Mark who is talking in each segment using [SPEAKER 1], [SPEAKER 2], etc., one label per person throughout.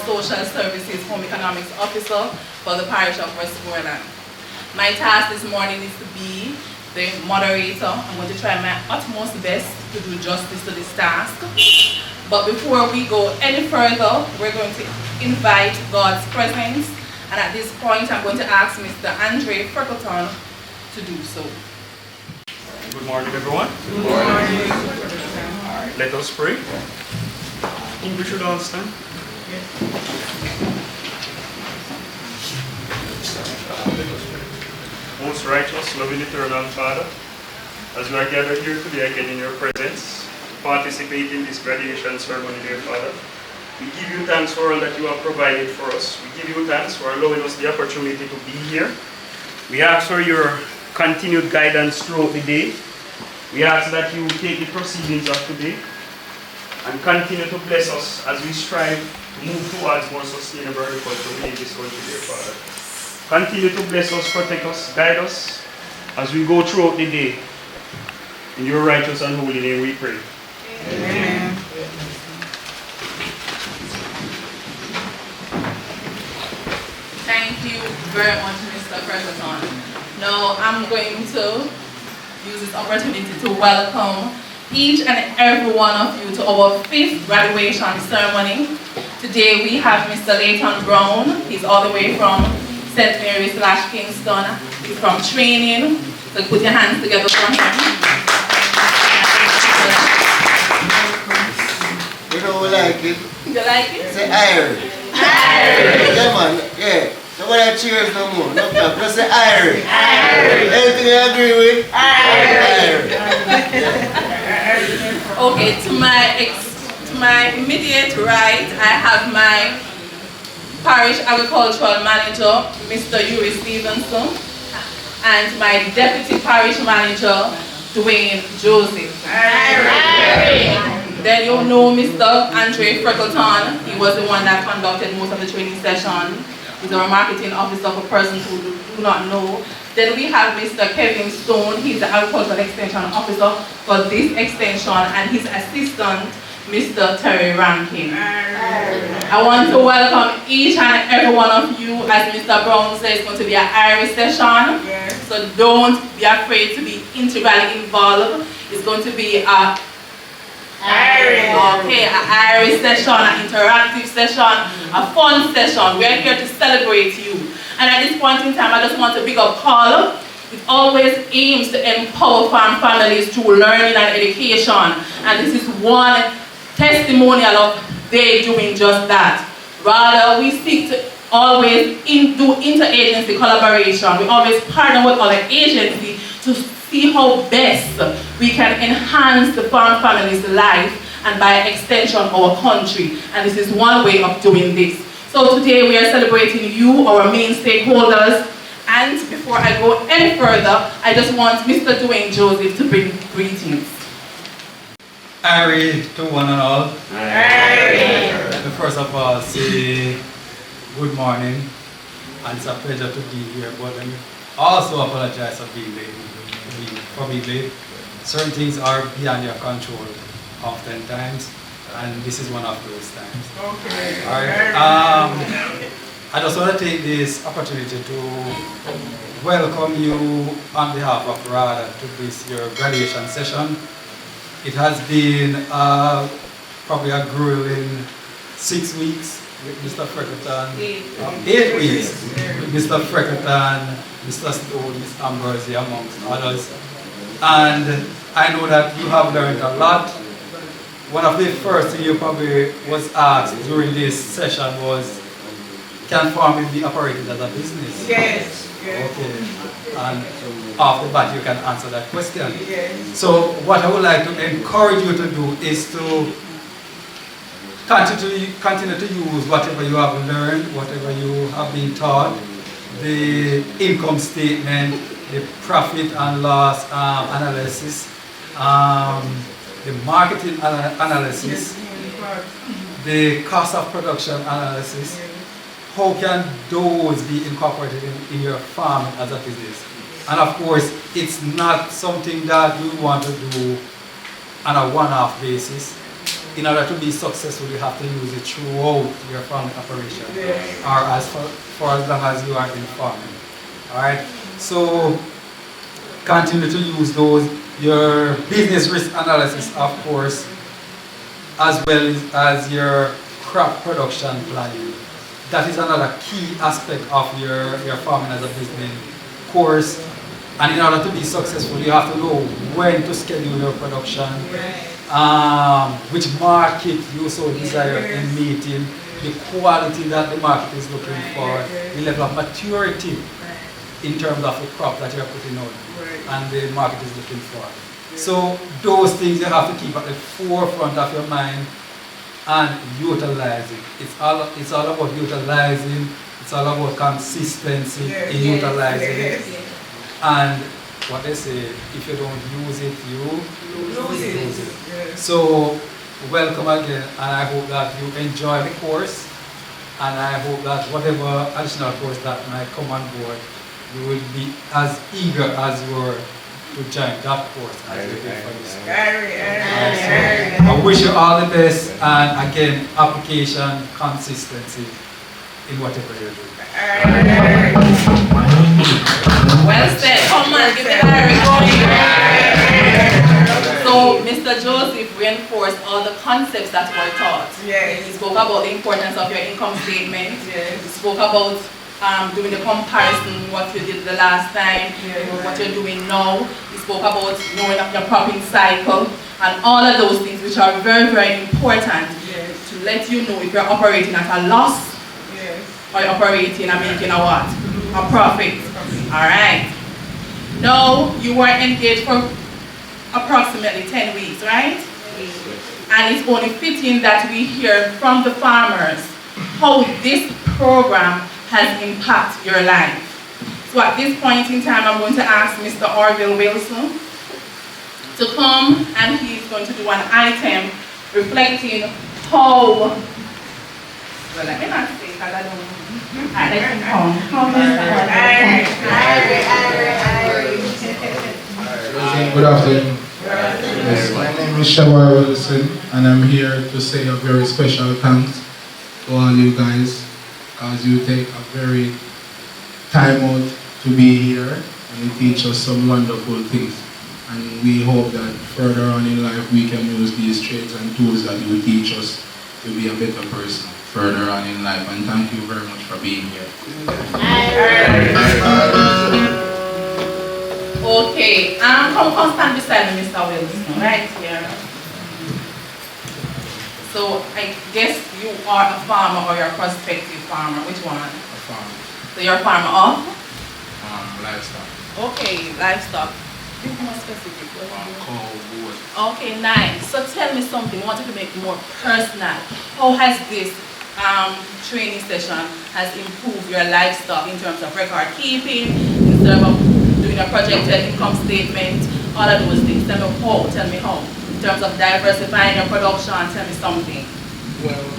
[SPEAKER 1] Social Services Home Economics Officer for the Parish of Westmoreland. My task this morning is to be the moderator. I'm going to try my utmost best to do justice to this task. But before we go any further, we're going to invite God's presence. And at this point, I'm going to ask Mr. Andre Freckleton to do so.
[SPEAKER 2] Good morning, everyone.
[SPEAKER 3] Good morning.
[SPEAKER 2] All right, let us pray. We should all stand. Most righteous, loving, eternal Father, as we are gathered here today again in your presence, to participate in this graduation ceremony, dear Father, we give you thanks for all that you have provided for us. We give you thanks for allowing us the opportunity to be here. We ask for your continued guidance throughout the day. We ask that you take the proceedings of today and continue to bless us as we strive to move towards more sustainable agriculture in this country, dear Father. Continue to bless us, protect us, guide us as we go throughout the day. In your righteous and holy name we pray.
[SPEAKER 3] Amen.
[SPEAKER 1] Thank you very much, Mr. Freckleton. Now I'm going to use this opportunity to welcome each and every one of you to our 5th graduation ceremony. Today we have Mr. Leighton Brown. He's all the way from St. Mary's / Kingston. He's from training. So put your hands together for him.
[SPEAKER 3] You don't like it?
[SPEAKER 1] You like it?
[SPEAKER 3] Say iron.
[SPEAKER 1] Iron.
[SPEAKER 3] Yeah, man. Yeah. Nobody cheers no more. No problem. Just say iron.
[SPEAKER 1] Iron.
[SPEAKER 3] Anything you agree with?
[SPEAKER 1] Iron. Okay, to my immediate right, I have my Parish Agricultural Manager, Mr. Yuri Stevenson, and my Deputy Parish Manager, Dwayne Joseph. Then you know Mr. Andre Freckleton. He was the one that conducted most of the training session. He's our marketing officer for persons who do not know. Then we have Mr. Kevin Stone. He's the agricultural extension officer for this extension, and his assistant, Mr. Terry Rankin. I want to welcome each and every one of you. As Mr. Brown says, it's going to be an Irish session.
[SPEAKER 4] Yes.
[SPEAKER 1] So don't be afraid to be integrally involved. It's going to be a Irish session, an interactive session, a fun session. We are here to celebrate you. And at this point in time, I just want to big up Paul. It always aims to empower farm families through learning and education. And this is one testimonial of they doing just that. Rather, we seek to always do interagency collaboration. We always partner with other agencies to see how best we can enhance the farm family's life and by extension our country. And this is one way of doing this. So today we are celebrating you, our main stakeholders. And before I go any further, I just want Mr. Dwayne Joseph to bring greetings.
[SPEAKER 5] Ari to one and all. Let me first of all say good morning, and it's a pleasure to be here, but I also apologize for being late. Certain things are beyond your control oftentimes, and this is one of those times.
[SPEAKER 4] Okay.
[SPEAKER 5] Alright. I just want to take this opportunity to welcome you on behalf of RADA to this your graduation session. It has been probably a grueling 6 weeks with Mr. Freckleton, 8 weeks with Mr. Freckleton, Mr. Stone, Ms. Ambrosia, amongst others. And I know that you have learned a lot. One of the first things you probably was asked during this session was, can farming be operated as a business?
[SPEAKER 4] Yes.
[SPEAKER 5] Okay. And after that you can answer that question.
[SPEAKER 4] Yes.
[SPEAKER 5] So what I would like to encourage you to do is to continue to use whatever you have learned, whatever you have been taught, the income statement, the profit and loss analysis, the marketing analysis, the cost of production analysis. How can those be incorporated in your farming as a business? And of course, it's not something that you want to do on a one-off basis. in order to be successful, you have to use it throughout your farming operation, or as for as long as you are in farming. All right. So continue to use those. Your business risk analysis, of course, as well as your crop production planning. That is another key aspect of your farming as a business course. And in order to be successful, you have to know when to schedule your production, which market you so desire in meeting, the quality that the market is looking for, the level of maturity in terms of the crop that you're putting out and the market is looking for. So those things you have to keep at the forefront of your mind and utilizing. It's all about utilizing, it's all about consistency in utilizing it. And what they say, if you don't use it, you lose it. So welcome again, and I hope that you enjoy the course, and I hope that whatever additional course that might come on board, you will be as eager as you were to join that course as you did for this. I wish you all the best, and again, application, consistency in whatever you do.
[SPEAKER 1] Well said. Come on, give it a recording. So, Mr. Joseph reinforced all the concepts that were taught. He spoke about the importance of your income statement. He spoke about doing the comparison, what you did the last time, what you're doing now. He spoke about knowing of your cropping cycle and all of those things which are very, very important to let you know if you're operating at a loss or you're operating and making a what? A profit. Alright. Now you were engaged for approximately 10 weeks, right? And it's only fitting that we hear from the farmers how this program has impacted your life. So at this point in time, I'm going to ask Mr. Orville Wilson to come, and he's going to do an item reflecting how, well, let me not say because I don't know. Let him come.
[SPEAKER 4] Good afternoon. Yes, my name is Shawar Wilson, and I'm here to say a very special thanks to all you guys, because you take a very time out to be here and you teach us some wonderful things. And we hope that further on in life we can use these trades and tools that you teach us to be a better person further on in life. And thank you very much for being here.
[SPEAKER 1] Okay, come stand beside me, Mr. Wilson, right here. So I guess you are a farmer or you're a prospective farmer. Which one?
[SPEAKER 4] A farmer.
[SPEAKER 1] So you're a farmer of?
[SPEAKER 4] Livestock.
[SPEAKER 1] Okay, livestock. Be more specific.
[SPEAKER 4] Cow, goat.
[SPEAKER 1] Okay, nice. So tell me something. I want you to make it more personal. How has this training session has improved your livestock in terms of record keeping, in terms of doing a projected income statement, all of those things? Tell me how. In terms of diversifying your production, tell me something.
[SPEAKER 4] Well,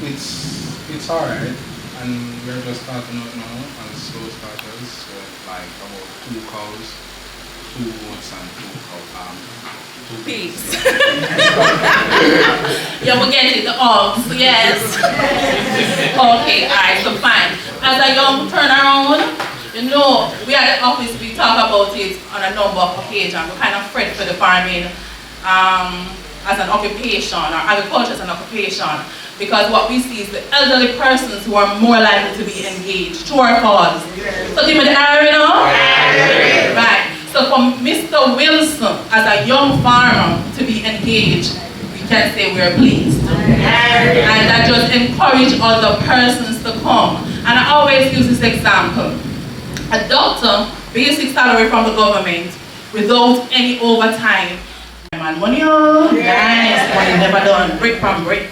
[SPEAKER 4] it's alright, and we're just starting out now as slow starters, so like about 2 cows, 2 goats, and 2
[SPEAKER 1] pigs. Yeah, we get it, the hogs, yes. Okay, alright, so fine. As a young turnaround, you know, we at the office, we talk about it on a number of occasions. We kind of fret for the farming as an occupation, or agriculture as an occupation, because what we see is the elderly persons who are more likely to be engaged. True or false? So give me the arrow, you know? Right. So for Mr. Wilson, as a young farmer, to be engaged, we can say we're pleased. And that just encourage other persons to come. And I always use this example. A doctor, basic salary from the government, without any overtime. Man, money, oh, nice, money never done, brick from brick.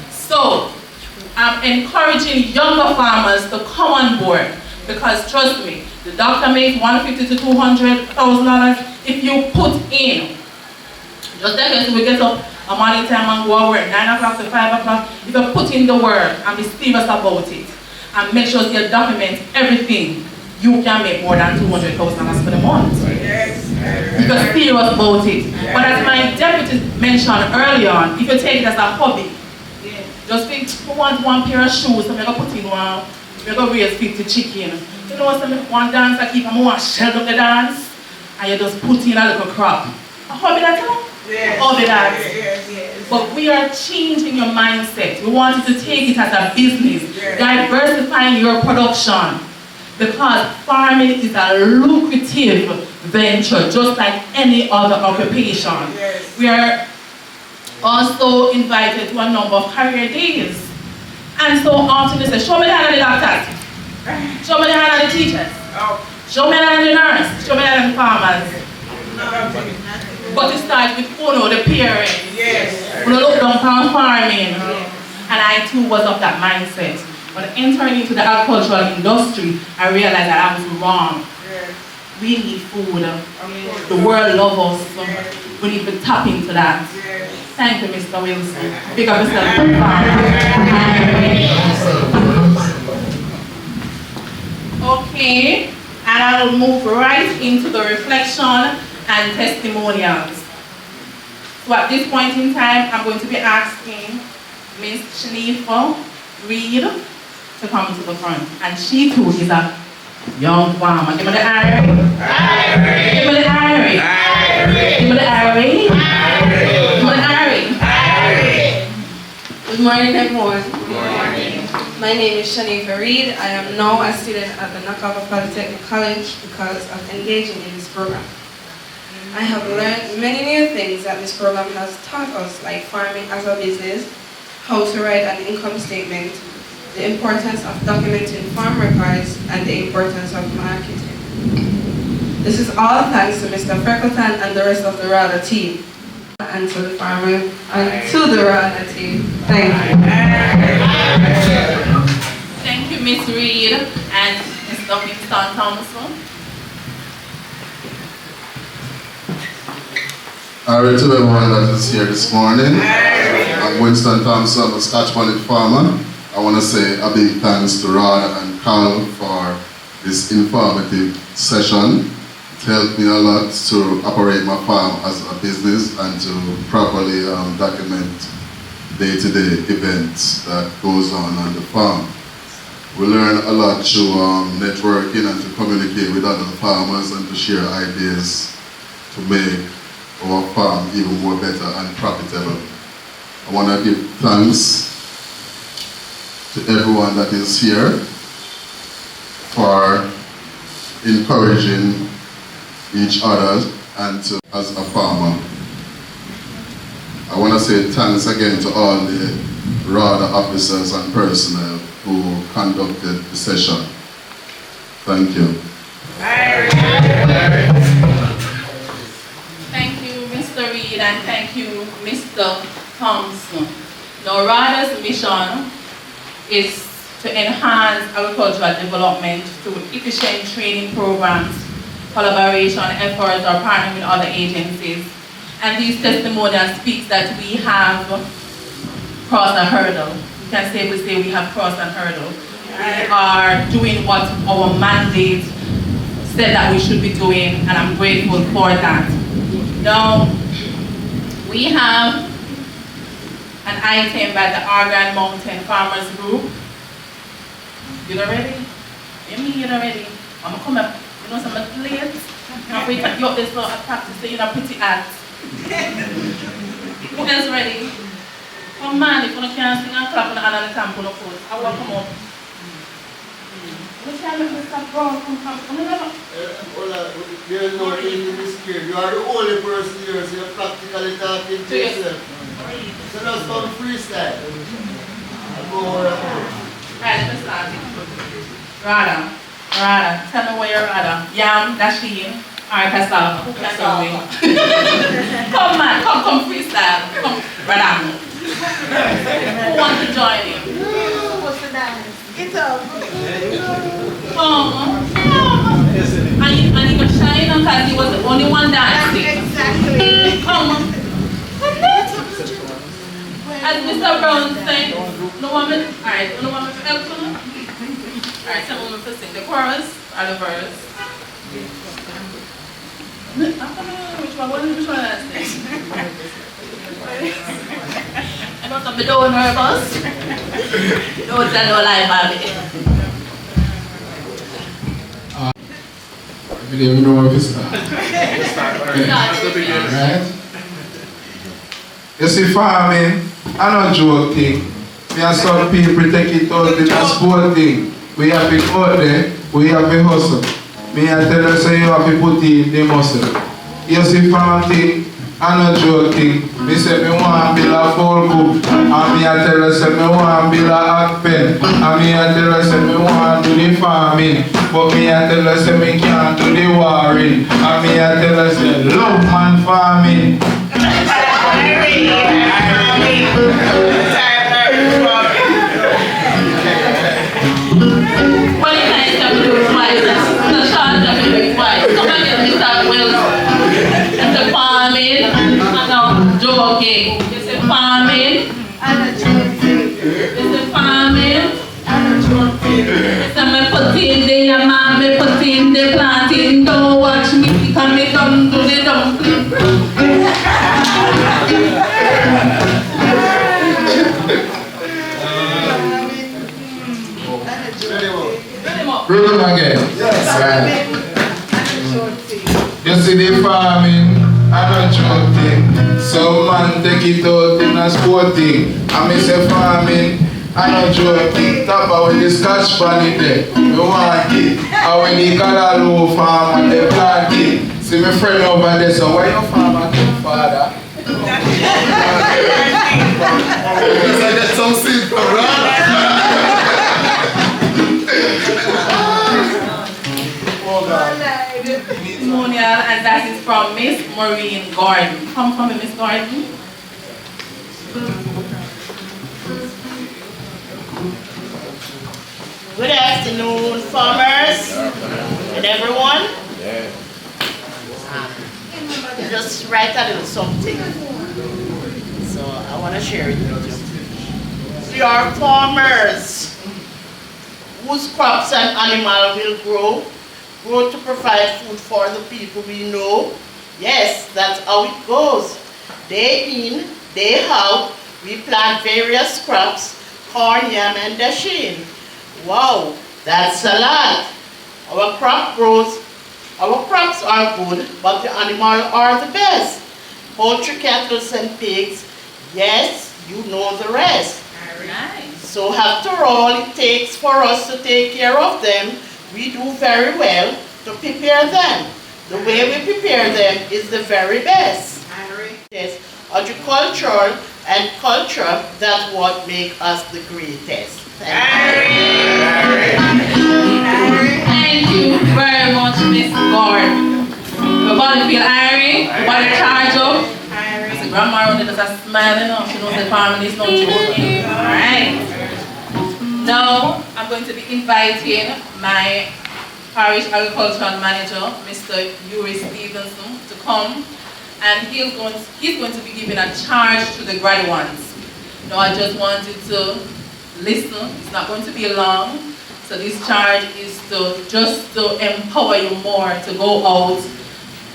[SPEAKER 1] So, I'm encouraging younger farmers to come on board, because trust me, the doctor makes $150,000 to $200,000 if you put in. Just definitely we get up a morning time and go to work 9 o'clock to 5 o'clock. If you put in the work and be serious about it, and make sure you document everything, you can make more than $200,000 for the month. Yes. If you're serious about it. But as my deputy mentioned earlier on, if you take it as a hobby, just think, I want one pair of shoes, I'm going to put in one, I'm going to raise 50 chicken. You know, so one dance I keep, I'm going to shell up the dance, and you just put in a little crop. A hobby that too?
[SPEAKER 6] Yes.
[SPEAKER 1] Hobby that.
[SPEAKER 6] Yes.
[SPEAKER 1] But we are changing your mindset. We want you to take it as a business, diversifying your production. Because farming is a lucrative venture, just like any other occupation.
[SPEAKER 6] Yes.
[SPEAKER 1] We are also invited to a number of career days. And so often they say, show me the hand of the doctors, show me the hand of the teachers, show me the hand of the nurse, show me the hand of the farmers. But it starts with the parents.
[SPEAKER 6] Yes.
[SPEAKER 1] We look down on farming. And I too was of that mindset. But entering into the agricultural industry, I realized that I was wrong. We need food. The world loves us. We need to tap into that. Thank you, Mr. Wilson. Big up yourself. Okay, and I'll move right into the reflection and testimonials. So at this point in time, I'm going to be asking Miss Shanifa Reed to come to the front. And she too is a young woman. Give me the irie. Give me the irie. Give me the irie. Give me the irie.
[SPEAKER 7] Good morning, everyone. Good morning. My name is Shanifa Reed. I am now a student at the Nakaba Polytechnic College because of engaging in this program. I have learned many new things that this program has taught us, like farming as a business, how to write an income statement, the importance of documenting farm records, and the importance of marketing. This is all thanks to Mr. Freckleton and the rest of the RADA team, and to the farmer, and to the RADA team. Thank you.
[SPEAKER 1] Thank you, Miss Reed and Mr. Winston Thompson.
[SPEAKER 8] Alright, to everyone that is here this morning. I'm Winston Thompson, I'm a Scotch bonnet farmer. I want to say a big thanks to Rod and Carl for this informative session. It helped me a lot to operate my farm as a business and to properly document day-to-day events that goes on the farm. We learn a lot through networking and to communicate with other farmers and to share ideas to make our farm even more better and profitable. I want to give thanks to everyone that is here for encouraging each other and to, as a farmer. I want to say thanks again to all the RADA officers and personnel who conducted the session. Thank you.
[SPEAKER 1] Thank you, Mr. Reed, and thank you, Mr. Thompson. Now, RADA's mission is to enhance agricultural development through efficient training programs, collaboration efforts, or partnering with other agencies. And these testimonials speak that we have crossed a hurdle. We can safely say we have crossed a hurdle. We are doing what our mandate said that we should be doing, and I'm grateful for that. Now, we have an item by the Argan Mountain Farmers Group. You ready? You ready? I'm gonna come up. You know something late? And we can get this sort of practice in a pretty act. Who else ready? Come on, if you can't sing and clap on another time, put up foot. I will come up. What time is this up, bro? Come on.
[SPEAKER 3] There's no thing in this here. You are the only person here, so you're practically talking to yourself. So just come freestyle. I'll go over and
[SPEAKER 1] Right, let me start it. Rada. Tell me where you're Rada. Yam, Dashin. Alright, cassava. Who can do it? Come man, come freestyle. Come, Rada. Who wants to join you?
[SPEAKER 6] Who wants to dance? It's up.
[SPEAKER 1] And you can shine because he was the only one dancing.
[SPEAKER 6] Exactly.
[SPEAKER 1] Come. As Mr. Brown said, no woman. Alright, no woman to help you. Alright, tell me to sing the chorus or the verse. Which one? Which one is this? I don't know, but don't nervous. Don't tell no lie about it.
[SPEAKER 4] I believe you know where to start. Alright? You see, farming, I not joke thing. Me and some people take it out in a sport thing. We have to go out there, we have to hustle. Me and tell us say you have to put in the muscle. You see, farm thing, I not joke thing. Me say me want to build a full cook. And me and tell us say me want to build a hot pen. And me and tell us say me want to do the farming. But me and tell us say me can't do the warring. And me and tell us say love man farming.
[SPEAKER 1] What you guys have to do twice? The short have to do twice. Come on, get Mr. Wilson. It's a farming. I'm not joking. It's a farming.
[SPEAKER 6] I'm a joking.
[SPEAKER 1] It's a farming.
[SPEAKER 6] I'm a joking.
[SPEAKER 1] It's a me put in the man, me put in the planting. Don't watch me, because me don't do the dumpling.
[SPEAKER 4] Bring them again.
[SPEAKER 3] Yes.
[SPEAKER 4] Right.
[SPEAKER 6] I'm a joking.
[SPEAKER 4] You see the farming, I not joke thing. Some man take it out in a sport thing. And me say farming, I not joke thing. Top out with the scotch pan in there. Me want it. And when the callaloo farm and they plant it. See my friend over there, so why you farm again, father?
[SPEAKER 3] Because I get some seed from Rana.
[SPEAKER 1] Testimonial, and that is from Miss Maureen Gordon. Come from me, Miss Gordon.
[SPEAKER 9] Good afternoon, farmers and everyone. Just write a little something. So I want to share it with you. We are farmers whose crops and animals will grow to provide food for the people we know. Yes, that's how it goes. Day in, day out, we plant various crops, corn, yam, and dasheen. Wow, that's a lot. Our crops are good, but the animals are the best. Poultry, cattle, and pigs, yes, you know the rest.
[SPEAKER 1] Nice.
[SPEAKER 9] So after all it takes for us to take care of them, we do very well to prepare them. The way we prepare them is the very best. Yes, agriculture and culture, that's what make us the greatest. Thank
[SPEAKER 1] you very much, Miss Gordon. Nobody feel irie, nobody charge up. Because the grandma around there does smiling up. She knows the family is not joking. Alright. Now, I'm going to be inviting my parish agricultural manager, Mr. Yuri Stevenson, to come. And he's going to be giving a charge to the graduates. Now, I just wanted to listen. It's not going to be long. So this charge is to empower you more to go out.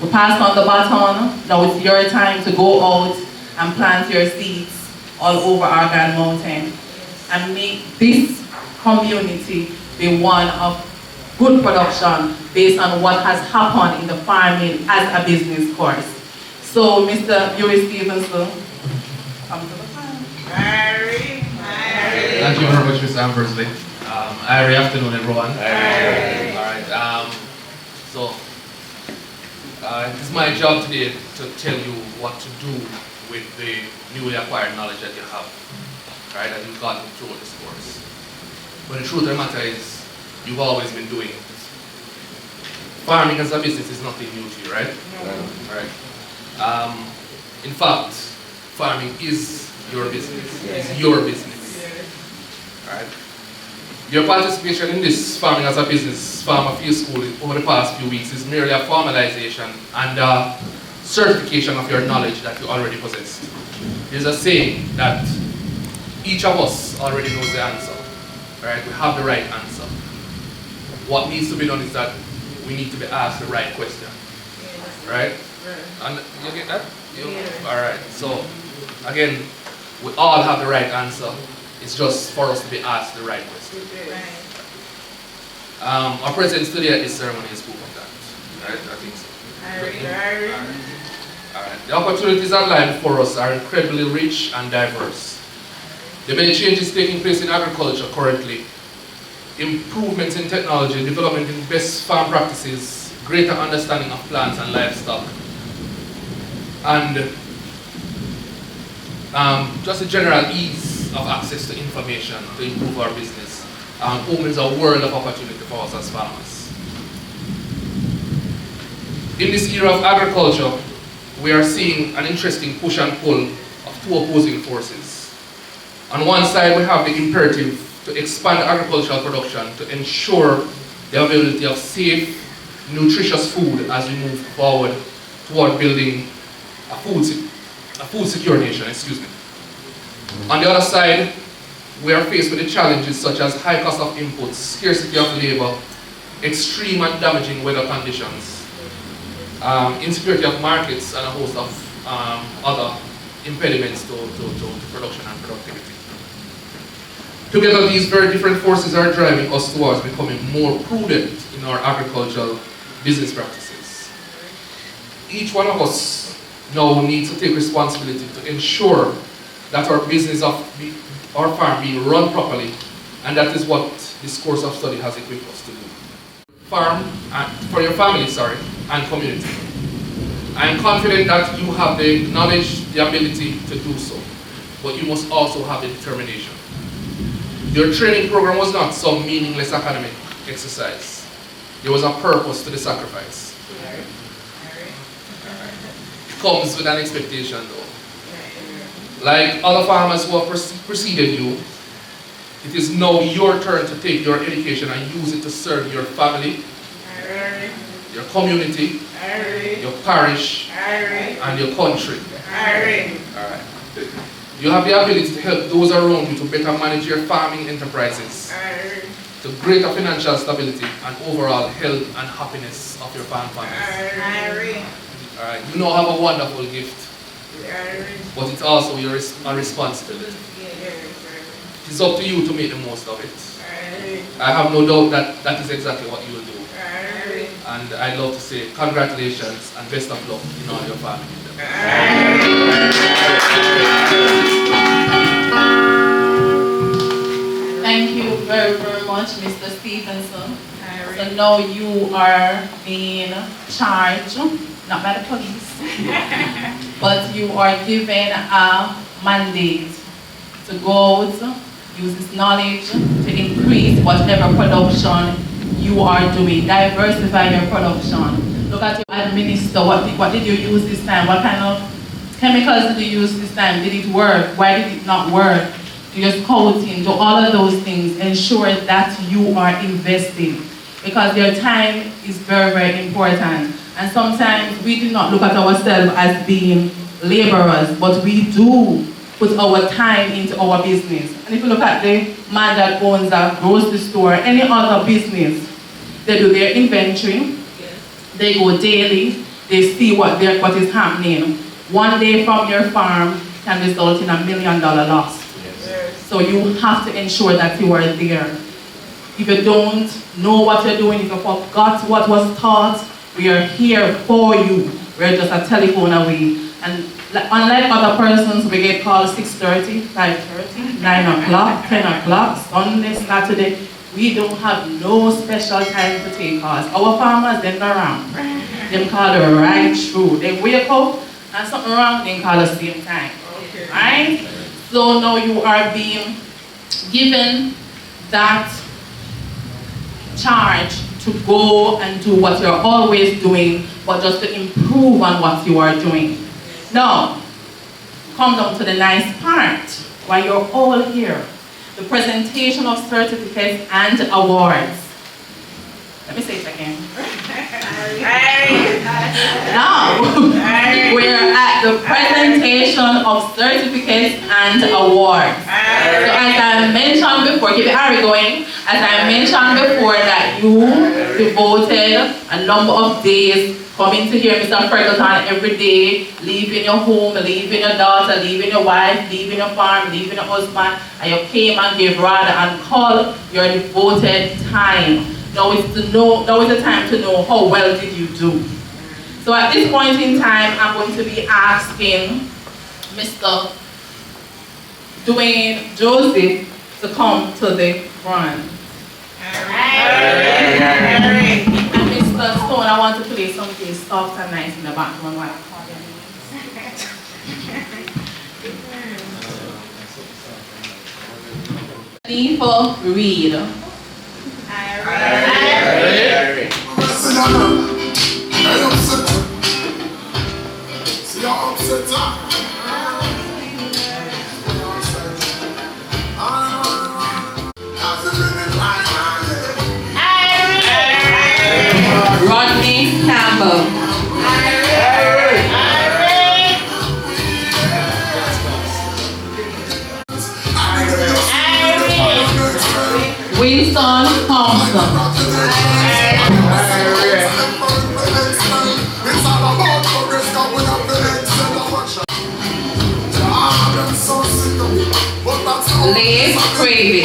[SPEAKER 1] We passed on the baton. Now it's your time to go out and plant your seeds all over our Grand Mountain and make this community be one of good production based on what has happened in the farming as a business course. So Mr. Yuri Stevenson, come to the front.
[SPEAKER 10] Thank you very much, Mr. Ambersley. Good afternoon, everyone. Alright, so it's my job today to tell you what to do with the newly acquired knowledge that you have, right, that you've gotten through this course. But the truth of the matter is, you've always been doing it. Farming as a business is nothing new to you, right? Right. In fact, farming is your business. It's your business. Right? Your participation in this farming as a business, farmer field school over the past few weeks is merely a formalization and a certification of your knowledge that you already possess. There's a saying that each of us already knows the answer. Right? We have the right answer. What needs to be done is that we need to be asked the right question. right? And you get that? Alright, so again, we all have the right answer. It's just for us to be asked the right question. Our presence today at this ceremony is proof of that. Right? I think so. Alright. The opportunities online before us are incredibly rich and diverse. The many changes taking place in agriculture currently, improvements in technology, development in best farm practices, greater understanding of plants and livestock, and just a general ease of access to information to improve our business opens a world of opportunity for us as farmers. In this era of agriculture, we are seeing an interesting push and pull of two opposing forces. On one side, we have the imperative to expand agricultural production to ensure the availability of safe, nutritious food as we move forward toward building a food secure nation, On the other side, we are faced with the challenges such as high cost of inputs, scarcity of labor, extreme and damaging weather conditions, insecurity of markets, and a host of other impediments to production and productivity. Together, these very different forces are driving us towards becoming more prudent in our agricultural business practices. Each one of us now needs to take responsibility to ensure that our business of our farm being run properly, and that is what this course of study has equipped us to do. For your family, and community. I am confident that you have the knowledge, the ability to do so, but you must also have the determination. Your training program was not some meaningless academic exercise. There was a purpose to the sacrifice. It comes with an expectation though. Like other farmers who have preceded you, it is now your turn to take your education and use it to serve your family, your community, your parish, and your country. Alright. You have the ability to help those around you to better manage your farming enterprises, to greater financial stability and overall health and happiness of your farm families. Alright. You now have a wonderful gift, but it's also a responsibility. It is up to you to make the most of it. I have no doubt that that is exactly what you will do. And I'd love to say congratulations and best of luck in all your farming endeavors.
[SPEAKER 1] Thank you very, very much, Mr. Stevenson. So now you are in charge, not by the police, but you are given a mandate to go out, use this knowledge to increase whatever production you are doing. Diversify your production. Look at your administer. What did you use this time? What kind of chemicals did you use this time? Did it work? Why did it not work? Do your scouting, do all of those things. Ensure that you are investing, because your time is very, very important. And sometimes we do not look at ourselves as being laborers, but we do put our time into our business. And if you look at the man that owns a grocery store, any other business, they do their inventory, they go daily, they see what is happening. One day from your farm can result in $1 million loss. So you have to ensure that you are there. If you don't know what you're doing, if you forgot what was taught, we are here for you. We're just a telephone away. And unlike other persons, we get called 6:30, 5:30, 9 o'clock, 10 o'clock, Sunday, Saturday. We don't have no special time to take calls. Our farmers, they're not around. They call the right through. They wake up and something wrong, they call the same time. Right? So now you are being given that charge to go and do what you're always doing, but just to improve on what you are doing. Now, come down to the nice part, why you're all here. The presentation of certificates and awards. Let me say it again. Now, we're at the presentation of certificates and awards. So as I mentioned before, keep the Harry going, as I mentioned before that you devoted a number of days coming to hear Mr. Freckleton every day, leaving your home, leaving your daughter, leaving your wife, leaving your farm, leaving your husband, and you came and gave rather and called your devoted time. Now is the time to know how well did you do. So at this point in time, I'm going to be asking Mr. Dwayne Joseph to come to the front. And Mr. Stone, I want to play something soft and nice in the background while I call your name. For read. Rodney Campbell. Winston Thompson. Leif Cravey.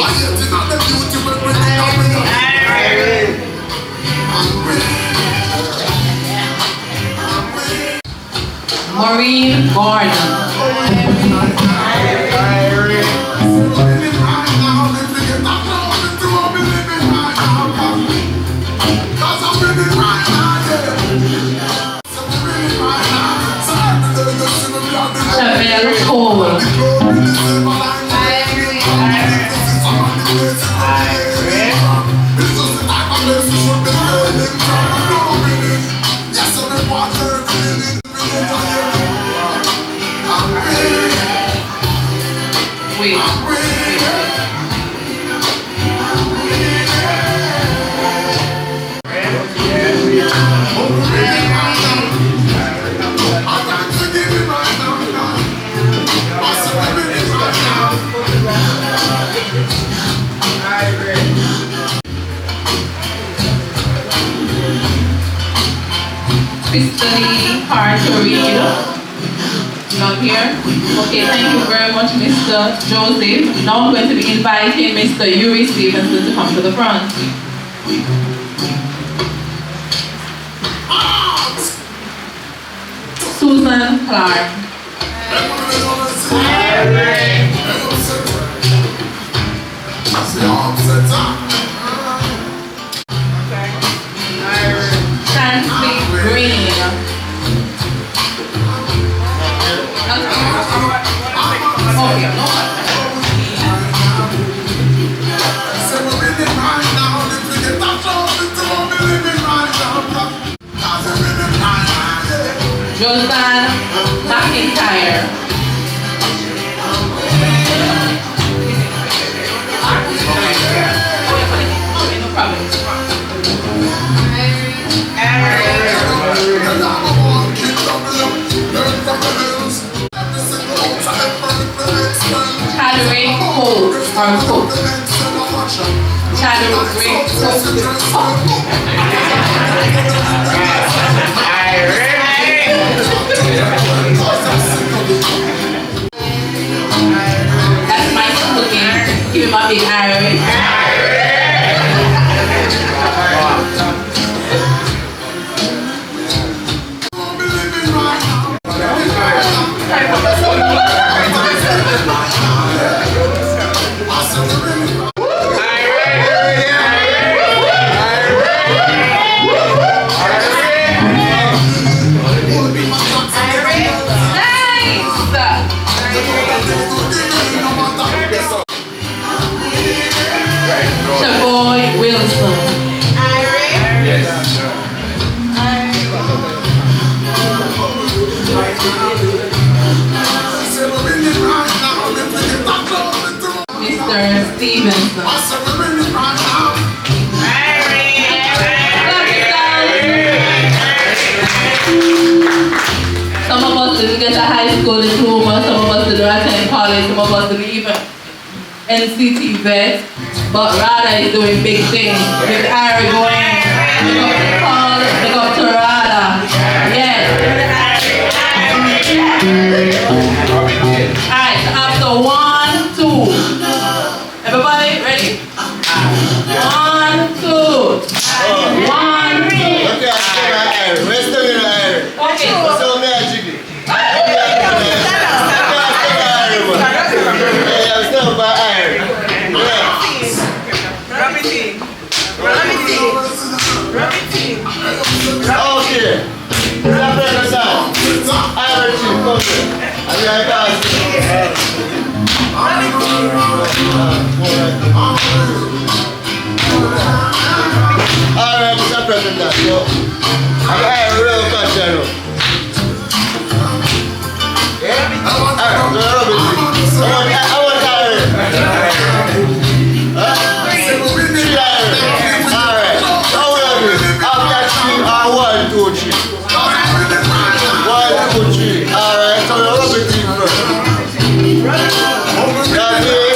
[SPEAKER 1] Maureen Gordon. Chabelle Cole. Mr. Hard to read. Not here. Okay, thank you very much, Mr. Joseph. Now I'm going to be inviting Mr. Yuri Stevenson to come to the front. Susan Clark. Chansley Green. Okay, Josan McIntyre. No problem. Chadwick Cole or Cook. Chadwick Cole. That's my cooking. Give him a big Irish. NCT vet, but Rada is doing big things. With Ari going, big up to Paul, big up to Rada. Yes. Alright, so after 1, 2. Everybody ready? 1, 2. 1, 2.
[SPEAKER 3] Okay, where's the winner?
[SPEAKER 1] Okay.
[SPEAKER 3] What's the magic? Okay. Alright, Mr. President, so I got a real question. Yeah? Alright, so I want Aaron. Huh? 3 Aaron. Alright, how will I do it? I'll get 3 or 1, 2, 3. 1, 2, 3. Alright, so we'll rub it in first. That's it.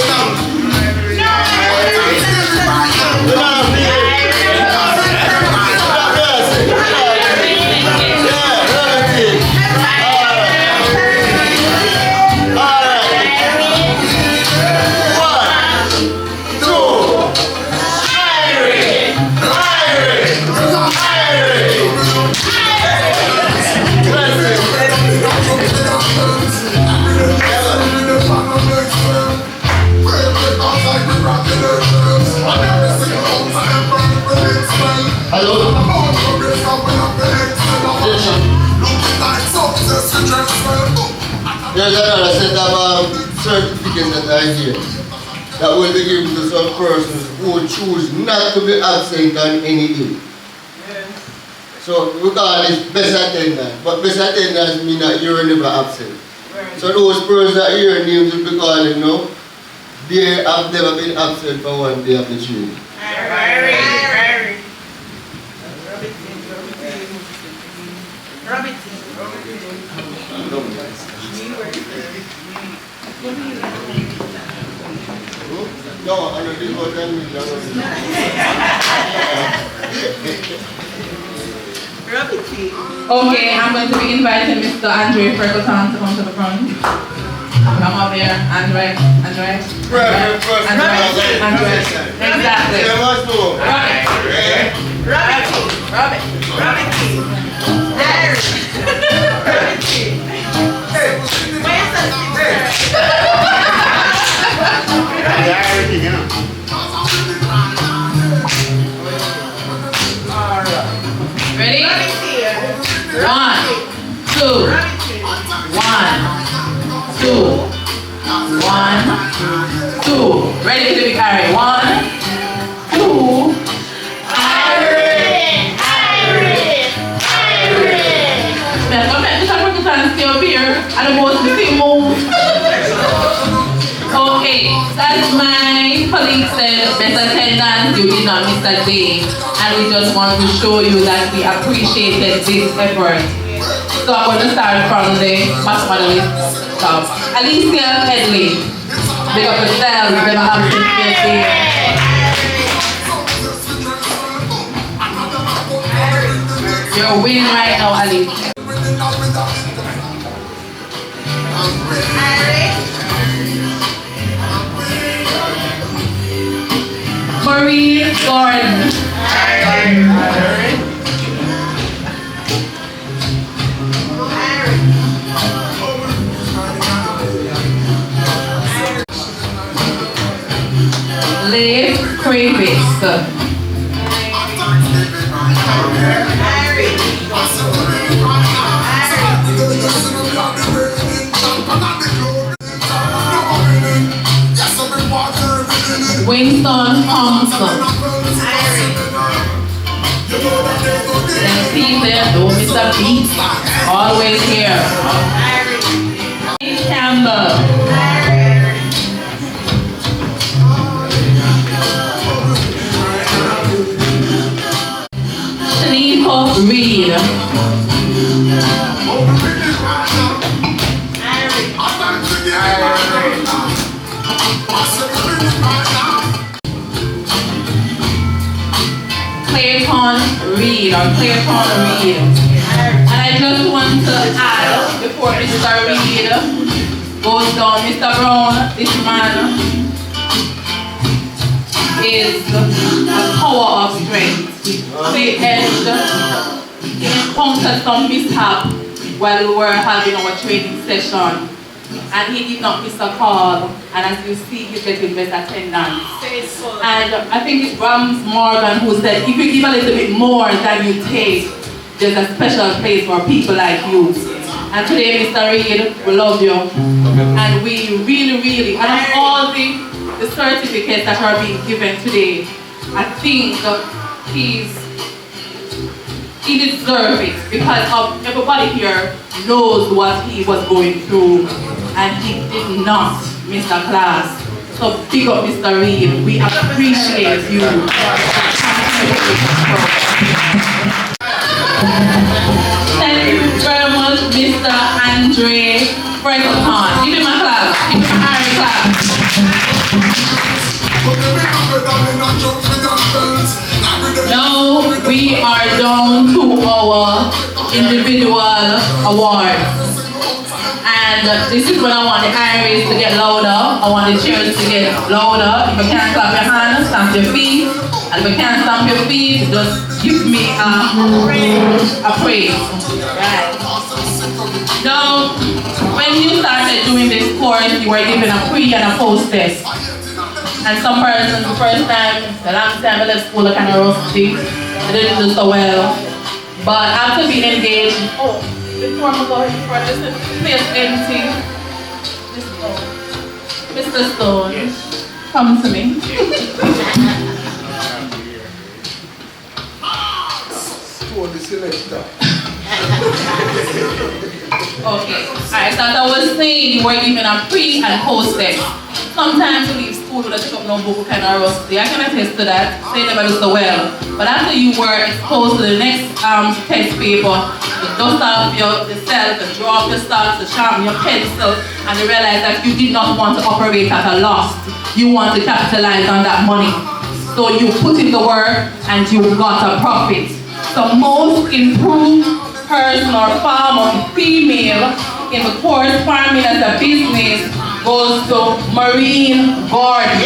[SPEAKER 3] There's another set of certificates that are here that will be given to some persons who choose not to be absent on any day. So we call this best attendance, but best attendance means that you're never absent. So those persons that your names will be calling now, they have never been absent for 1 day of the training. No, I don't think about that.
[SPEAKER 1] Okay, I'm going to be inviting Mr. Andre Ferguson to come to the front. Come up here, Andre. Exactly. Ready? 1, 2. 1, 2. 1, 2. Ready to be carried. 1, 2. Okay, as my colleague said, best attendance, you did not miss a day. And we just want to show you that we appreciated this effort. So I'm going to start from the mathematical top. Alicia Headley, big up yourself, you never have to get there. You're winning right now, Alicia. Marie Gordon. Liv Kravitz. Winston Thompson. And Steve there, don't miss a beat. Always here. Campbell. Shaniqua Reed. Clayton Reed. And I just want to add, before Mr. Reed goes down, Mr. Brown, this man is a power of strength. He encountered some mishap while we were having our training session. And he did not miss a call, and as you see, he's getting best attendance. And I think it's Rams Morgan who said, if you give a little bit more than you take, there's a special place for people like you. And today, Mr. Reed, we love you. And we really, and of all the certificates that are being given today, I think he deserves it because of everybody here knows what he was going through, and he did not miss a class. So big up Mr. Reed, we appreciate you. Thank you very much, Mr. Andre Frankelton. Give him a clap, give him a high clap. Now we are down to our individual awards. And this is when I want the Iris to get louder. I want the cheers to get louder. If you can't clap your hands, stamp your feet. And if you can't stamp your feet, just give me a praise. Right. Now, when you started doing this course, you were given a pre and a post test. And some persons, the first time, the last time I left school, are kind of rusty. They didn't do so well. But after being engaged, before I go any further, this place empty. Mr. Stone, come to me.
[SPEAKER 3] Stone the selector.
[SPEAKER 1] Okay, alright, so as I was saying, you were given a pre and post test. Sometimes you leave school with a pick up notebook kind of rusty. I can attest to that. They never do so well. But after you were exposed to the next test paper, you dust off yourself, you draw off your stocks, you sharpen your pencil, and you realize that you did not want to operate at a loss. You want to capitalize on that money. So you put in the work and you got a profit. So most improved person or farmer, female, in the course farming as a business goes to Marine Gordon.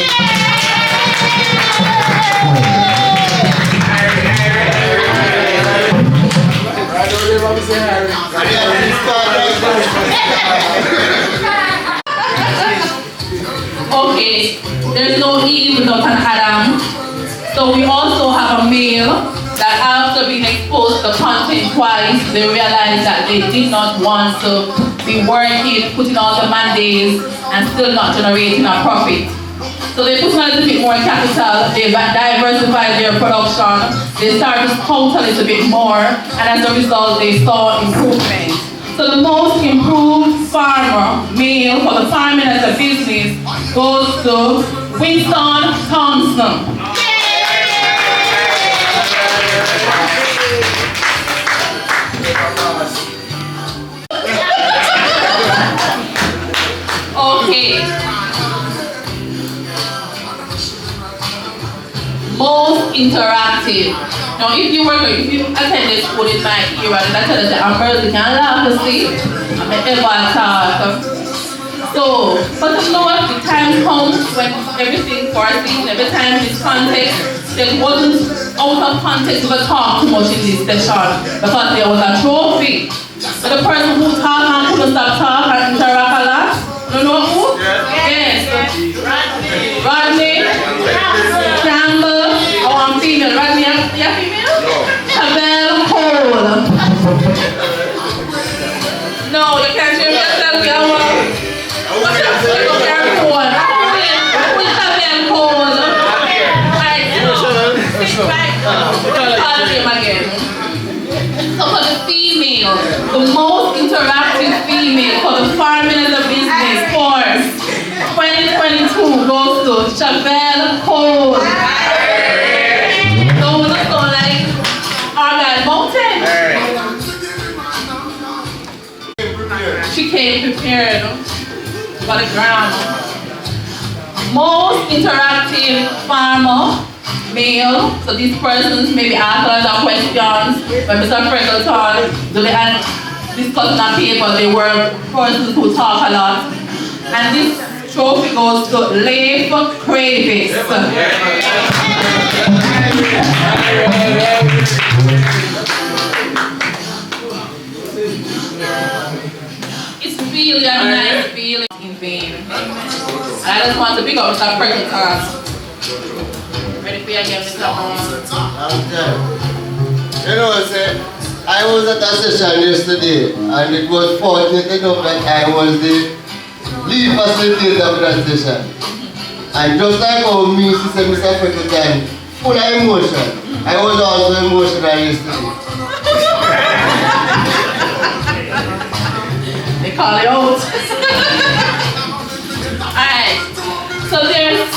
[SPEAKER 1] Okay, there's no Eve without an Adam. So we also have a male that after being exposed to content twice, they realized that they did not want to be working, putting all the man days, and still not generating a profit. So they put in a little bit more capital, they diversified their production, they started to scout a little bit more, and as a result, they saw improvement. So the most improved farmer, male, for the farming as a business, goes to Winston Thompson. Okay. Most interactive. Now, if you attended school in my era, then I tell you that I'm really can't laugh to see. I'm ever talk. So, but you know what? The time comes when everything foreseen, every time in this context, there wasn't out of context to talk too much in this session because there was a trophy. So the person who talked and couldn't stop talking and interact a lot, you know who? Yes. Rodney. Campbell. Oh, I'm female. Rodney, you're female? Chabelle Cole. No, you can't share yourself. What's your Chabelle Cole? Who's Chabelle Cole? Call him again. So for the female, the most interactive female for the farming as a business course, 2022 goes to Chabelle Cole. Those are so like Argyle Mountain. She came prepared for the ground. Most interactive farmer male, so these persons maybe ask a lot of questions. When Mr. Freckleton, do they discuss on paper, they were persons who talk a lot. And this trophy goes to Leif Kravis. It's really a nice feeling in vain. And I just want to pick up Mr. Freckleton. Ready for you again, Mr. Moore?
[SPEAKER 3] You know, I was at a session yesterday, and it was fortunate enough that I was the lead facilitator of that session. And just like how me, Sister Mr. Freckleton, full of emotion, I was also emotional yesterday.
[SPEAKER 1] They call it out. Alright, so there's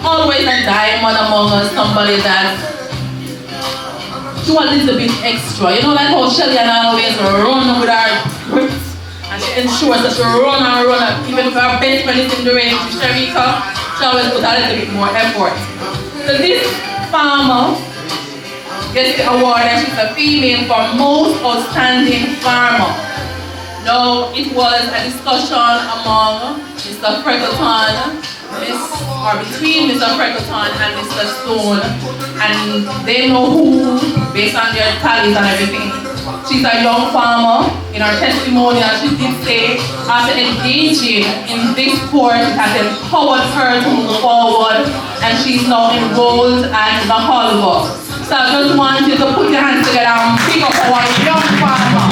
[SPEAKER 1] always a diamond among us, somebody that do a little bit extra. You know, like how Shelly and I always run with our grits and she ensures that she run and run. Even if our best friend is in the rain, Sharika, she always put a little bit more effort. So this farmer gets the award and she's a female for most outstanding farmer. Now, it was a discussion among Mr. Freckleton, between Mr. Freckleton and Mr. Stone, and they know who, based on their tallies and everything. She's a young farmer. In her testimonial, she did say, after engaging in this sport, it has empowered her to move forward, and she's now enrolled at the Hollywood. So I just want you to put your hands together and pick up our young farmer,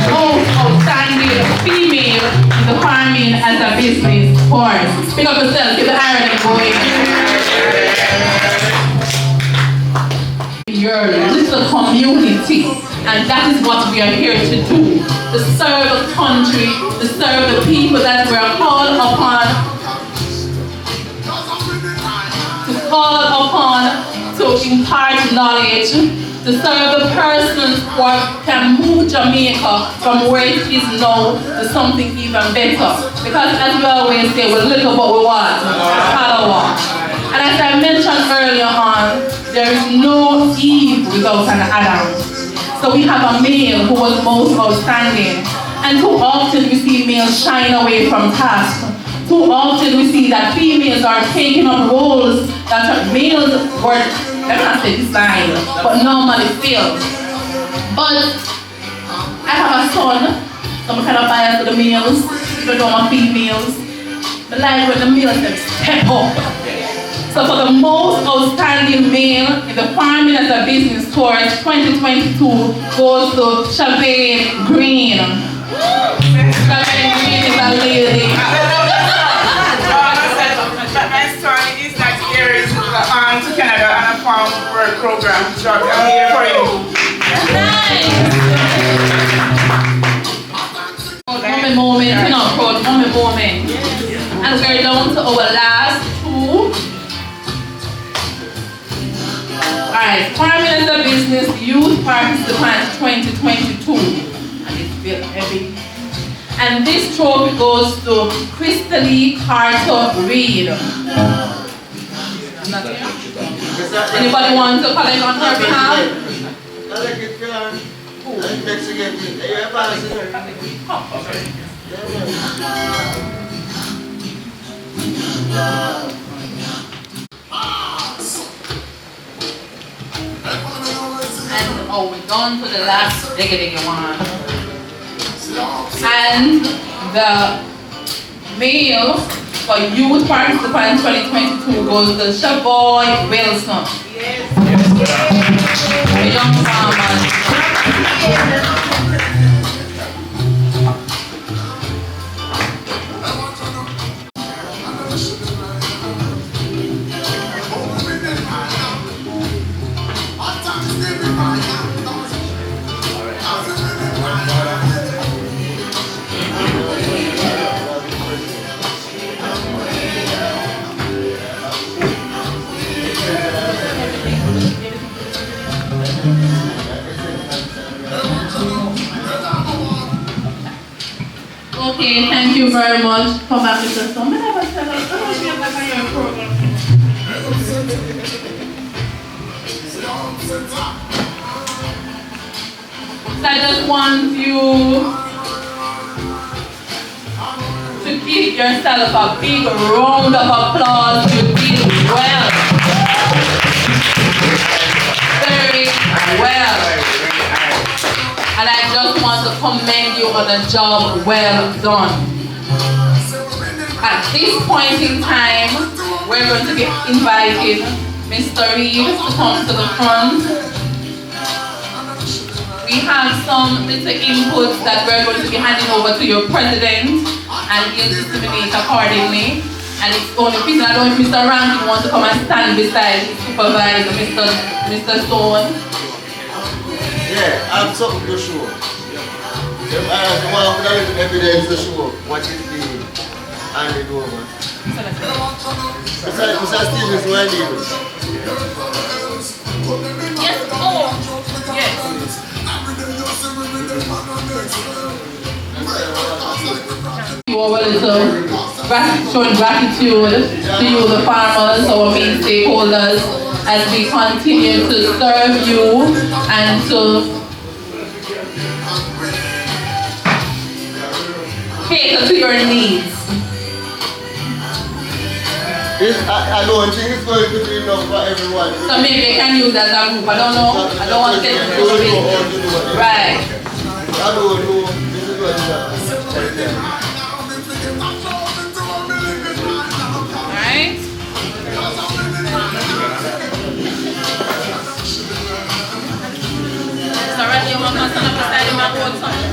[SPEAKER 1] most outstanding female in the farming as a business force. Pick up yourself, keep the iron going. Your little community, and that is what we are here to do. To serve the country, to serve the people that we are called upon, to impart knowledge, to serve the persons who can move Jamaica from where it is now to something even better. Because as we always say, we're little but we want power. And as I mentioned earlier on, there is no Eve without an Adam. So we have a male who was most outstanding. And too often we see males shying away from tasks. Too often we see that females are taking up roles that males were, I can't say designed, but normally filled. But I have a son, so I'm kind of biased to the males, even though I'm females. But like when the males them step up. So for the most outstanding male in the farming as a business tour 2022 goes to Chavez Green. Chavez Green is a lady.
[SPEAKER 6] My son is not here to Canada on a farm work program. So I'm here for you.
[SPEAKER 1] Nice. Moment, you know, moment. And we're down to our last two. Alright, farming as a business youth participants 2022. And it's built heavy. And this trophy goes to Crystal Carter Reed. Anybody want to collect on her behalf? And we're down to the last diggity one. And the male for youth participant 2022 goes to Shavoy Wilson. A young farmer. Okay, thank you very much. Come back with us. So I just want you to give yourself a big round of applause. You did well. Very well. And I just want to commend you on a job well done. At this point in time, we're going to be inviting Mr. Reeves to come to the front. We have some little inputs that we're going to be handing over to your president, and he'll disseminate accordingly. And it's only fitting. I don't know if Mr. Rankin wants to come and stand beside his supervisor, Mr. Stone.
[SPEAKER 3] Yeah, I have something to show. If I have one of the little evidence to show what is being handed over. Mr. Stevens, where are you?
[SPEAKER 1] Yes, oh, yes. You are a little showing gratitude to you, the farmers, our main stakeholders, as we continue to serve you and to cater to your needs.
[SPEAKER 3] I don't think it's going to be enough for everyone.
[SPEAKER 1] So maybe they can use as a group. I don't know. I don't want to get into it. Right.
[SPEAKER 3] I don't know. This is what
[SPEAKER 1] Alright. So right here, we're going to stand up beside him and hold something.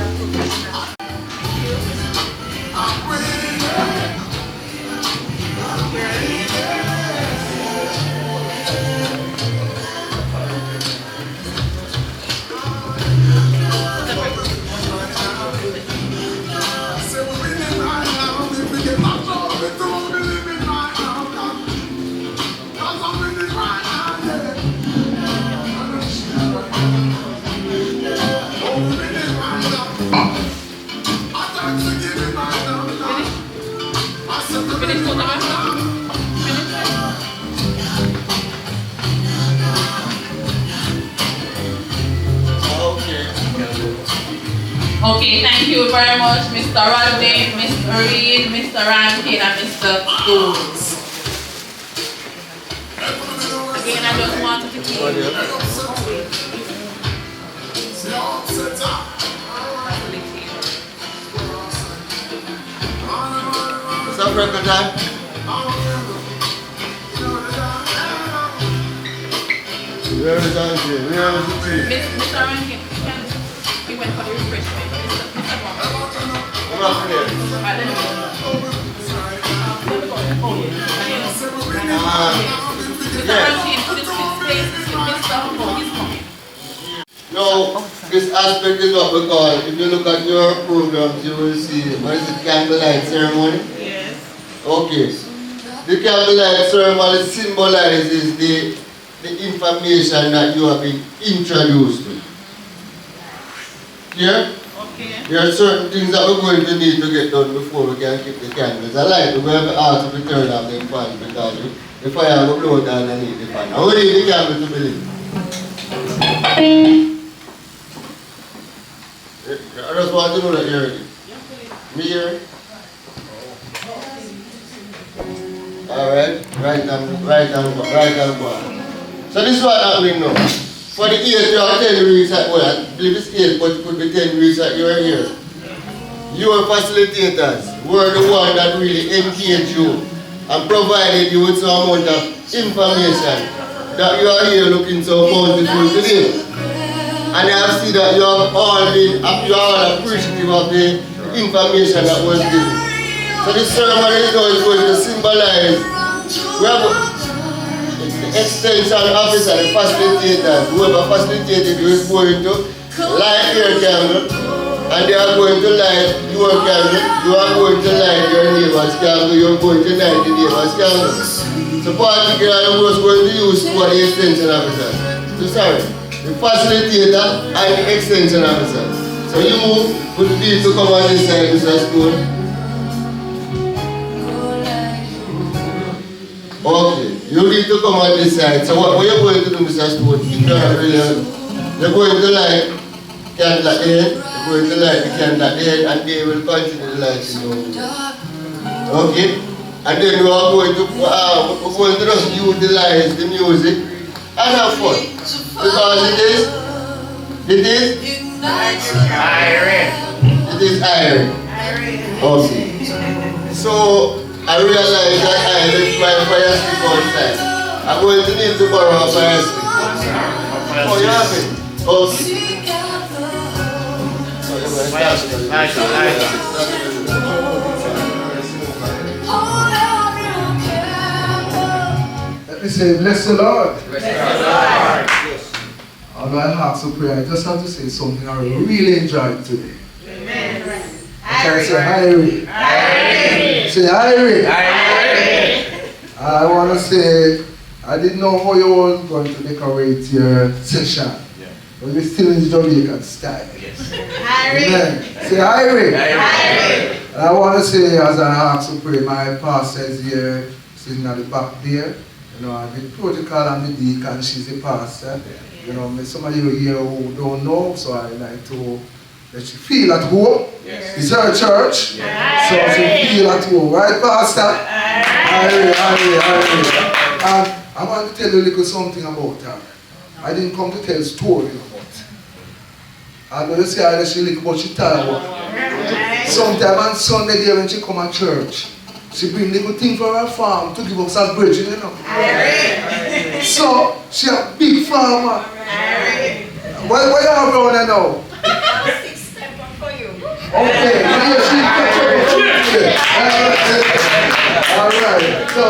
[SPEAKER 1] Okay, thank you very much, Mr. Rodney, Mr. Reed, Mr. Rankin, and Mr. Stools. Again, I just wanted to keep
[SPEAKER 3] What's up, record time? Where is Rankin? Where is the team?
[SPEAKER 1] Mr. Rankin, we went for the refreshment.
[SPEAKER 3] Come up here.
[SPEAKER 1] Alright, let me go. Mr. Rankin, put this space, Mr. Humble, he's coming.
[SPEAKER 3] Now, this aspect is what we call, if you look at your programs, you will see, what is it, candlelight ceremony?
[SPEAKER 6] Yes.
[SPEAKER 3] Okay. The candlelight ceremony symbolizes the information that you have been introduced to. Here?
[SPEAKER 6] Okay.
[SPEAKER 3] There are certain things that we're going to need to get done before we can keep the candles alight. We're going to ask to turn off the fan because the fire will blow down and need the fan. How do you need the candle to be lit? I just want to know that you're ready. Me here? Alright, right and one. So this is what happening now. For the 8 or 10 weeks at, well, I believe it's 8, but it could be 10 weeks that you are here. Your facilitators were the one that really engaged you and provided you with some amount of information that you are here looking so bountiful today. And I have seen that you are all appreciative of the information that was given. So this ceremony is going to symbolize the extension officer, the facilitator, whoever facilitated you is going to light your candle, and they are going to light your candle. You are going to light your neighbor's candle. You are going to light the neighbor's candle. So particularly who is going to use two of the extension officers. So sorry, the facilitator and the extension officer. So you move, put the deed to come on this side, Mr. Stone. Okay. You need to come on this side. So what you're going to do, Mr. Stewart, you're going to light candle at the end, you're going to light the candle at the end, and they will continue the lighting over. Okay? And then we are going to just utilize the music and have fun. Because it is iron. Okay. So I realized that I left my fire stick outside. I'm going to need to borrow a fire stick. Oh, you have it? Okay.
[SPEAKER 11] Let me say, bless the Lord. Bless the Lord. Although I have to pray, I just have to say something I really enjoyed today. Amen. I can say Irie. Say Irie. I want to say, I didn't know how you were going to decorate your session. But you're still in Jamaican style. Yes. Amen. Say Irie. And I want to say, as I ask to pray, my pastor is here, sitting at the back there. You know, the protocol and the deacon, she's the pastor. You know, some of you here who don't know, so I like to let you feel at home. Yes. It's her church, yes. So she feel at home, right, Pastor? Irie. And I want to tell you a little something about her. I didn't come to tell a story about her. I know you say I she little, but she tell her. Sometimes on Sunday day when she come to church, she bring little thing for her farm to give us as bridge, you know. So she a big farmer. What you have around there now? Okay, alright, so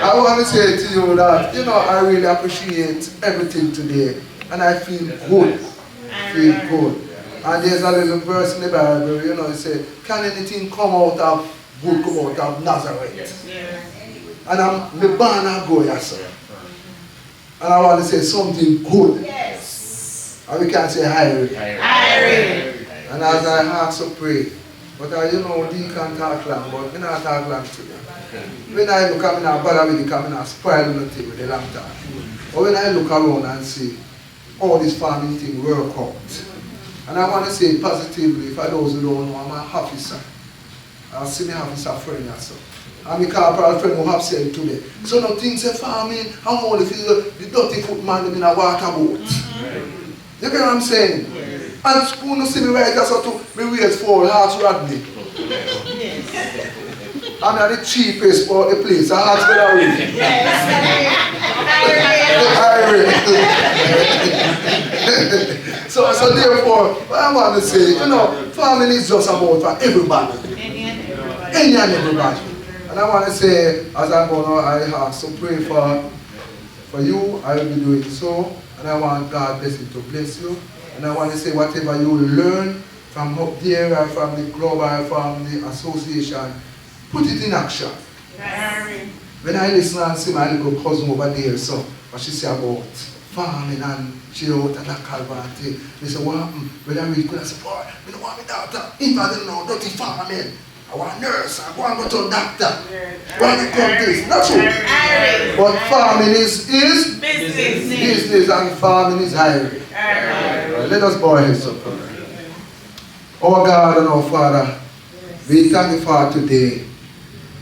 [SPEAKER 11] I want to say to you that, you know, I really appreciate everything today and I feel good. And there's a little verse in the Bible, you know, it says, can anything come out of good, come out of Nazareth? And I'm the banner goer, sir. And I want to say something good. And we can say Irie. And as I ask to pray, but you know, he can talk long, but I not talk long today. When I look at me now, bother with the camera, I spoil nothing with the long time. But when I look around and see all this farming thing work out, and I want to say positively, for those who don't know, I'm a officer. I see me officer friend also. I'm a corporal friend who have said today. So now things say farming, I'm only feel the dirty footman in a water boat. You get what I'm saying? And school no see me right so to me wait for Hearts Rodney. I'm at the cheapest for the place, Hearts Rodney. So therefore, what I want to say, you know, farming is just about for everybody. Any and everybody. And I want to say, as I'm going to, I have to pray for you, I will be doing so. And I want God blessing to bless you. And I want to say whatever you learn from up there or from the club or from the association, put it in action. When I listen and see my little cousin over there, so what she say about farming and she out and that Calvary, they say, what happened? When I read, I say, boy, I don't want me doctor. If I don't know, dirty farming. I want nurse, I want to go to a doctor. I want to come this. Not true. But farming is business and farming is hiring. Let us bow our heads up. Our God and our Father, we thank you for today.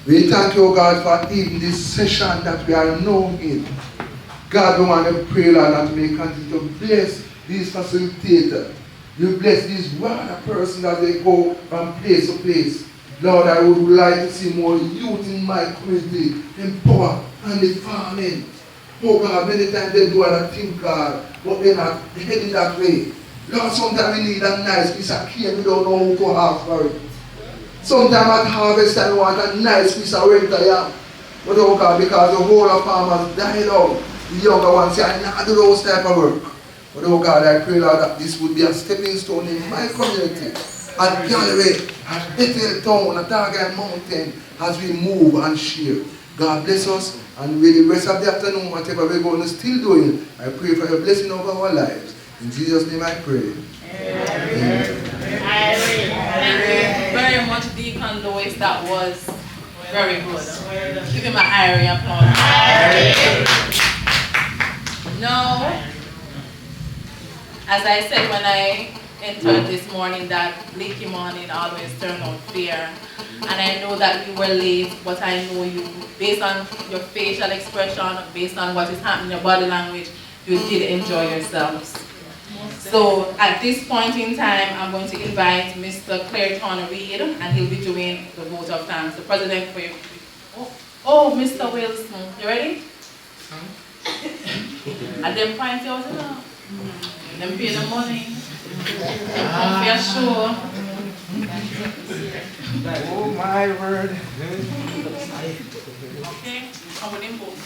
[SPEAKER 11] We thank you, God, for even this session that we are now in. God, we want to pray, Lord, that we continue to bless these facilitators. You bless these water persons as they go from place to place. Lord, I would like to see more youth in my community empowered and the farming. Oh God, many times they do other things, God, but they're not heading that way. Lord, sometimes we need a nice piece of cane, we don't know who to ask for it. Sometimes at harvest time we want a nice piece of rental yam. But oh God, because the whole of farmers died out, the younger ones say, I not do those type of work. But oh God, I pray, Lord, that this would be a stepping stone in my community. At Galway, at Bethel Town, at Target Mountain, as we move and share. God bless us, and with the rest of the afternoon, whatever we're going to still doing, I pray for your blessing over our lives. In Jesus' name I pray. Amen.
[SPEAKER 1] Very much Deacon Lois, that was Very good. Give him an Irie applause. Now, as I said when I entered this morning, that leaky morning always turn out fair. And I know that you were late, but I know you, based on your facial expression, based on what is happening in your body language, you did enjoy yourselves. So at this point in time, I'm going to invite Mr. Clayton Reed, and he'll be doing the vote of thanks. The president for you. Oh, Mr. Wilson, you ready? At them point out, you know, them pay the money. Them come for your show.
[SPEAKER 12] Oh my word.
[SPEAKER 1] Okay, come with him both.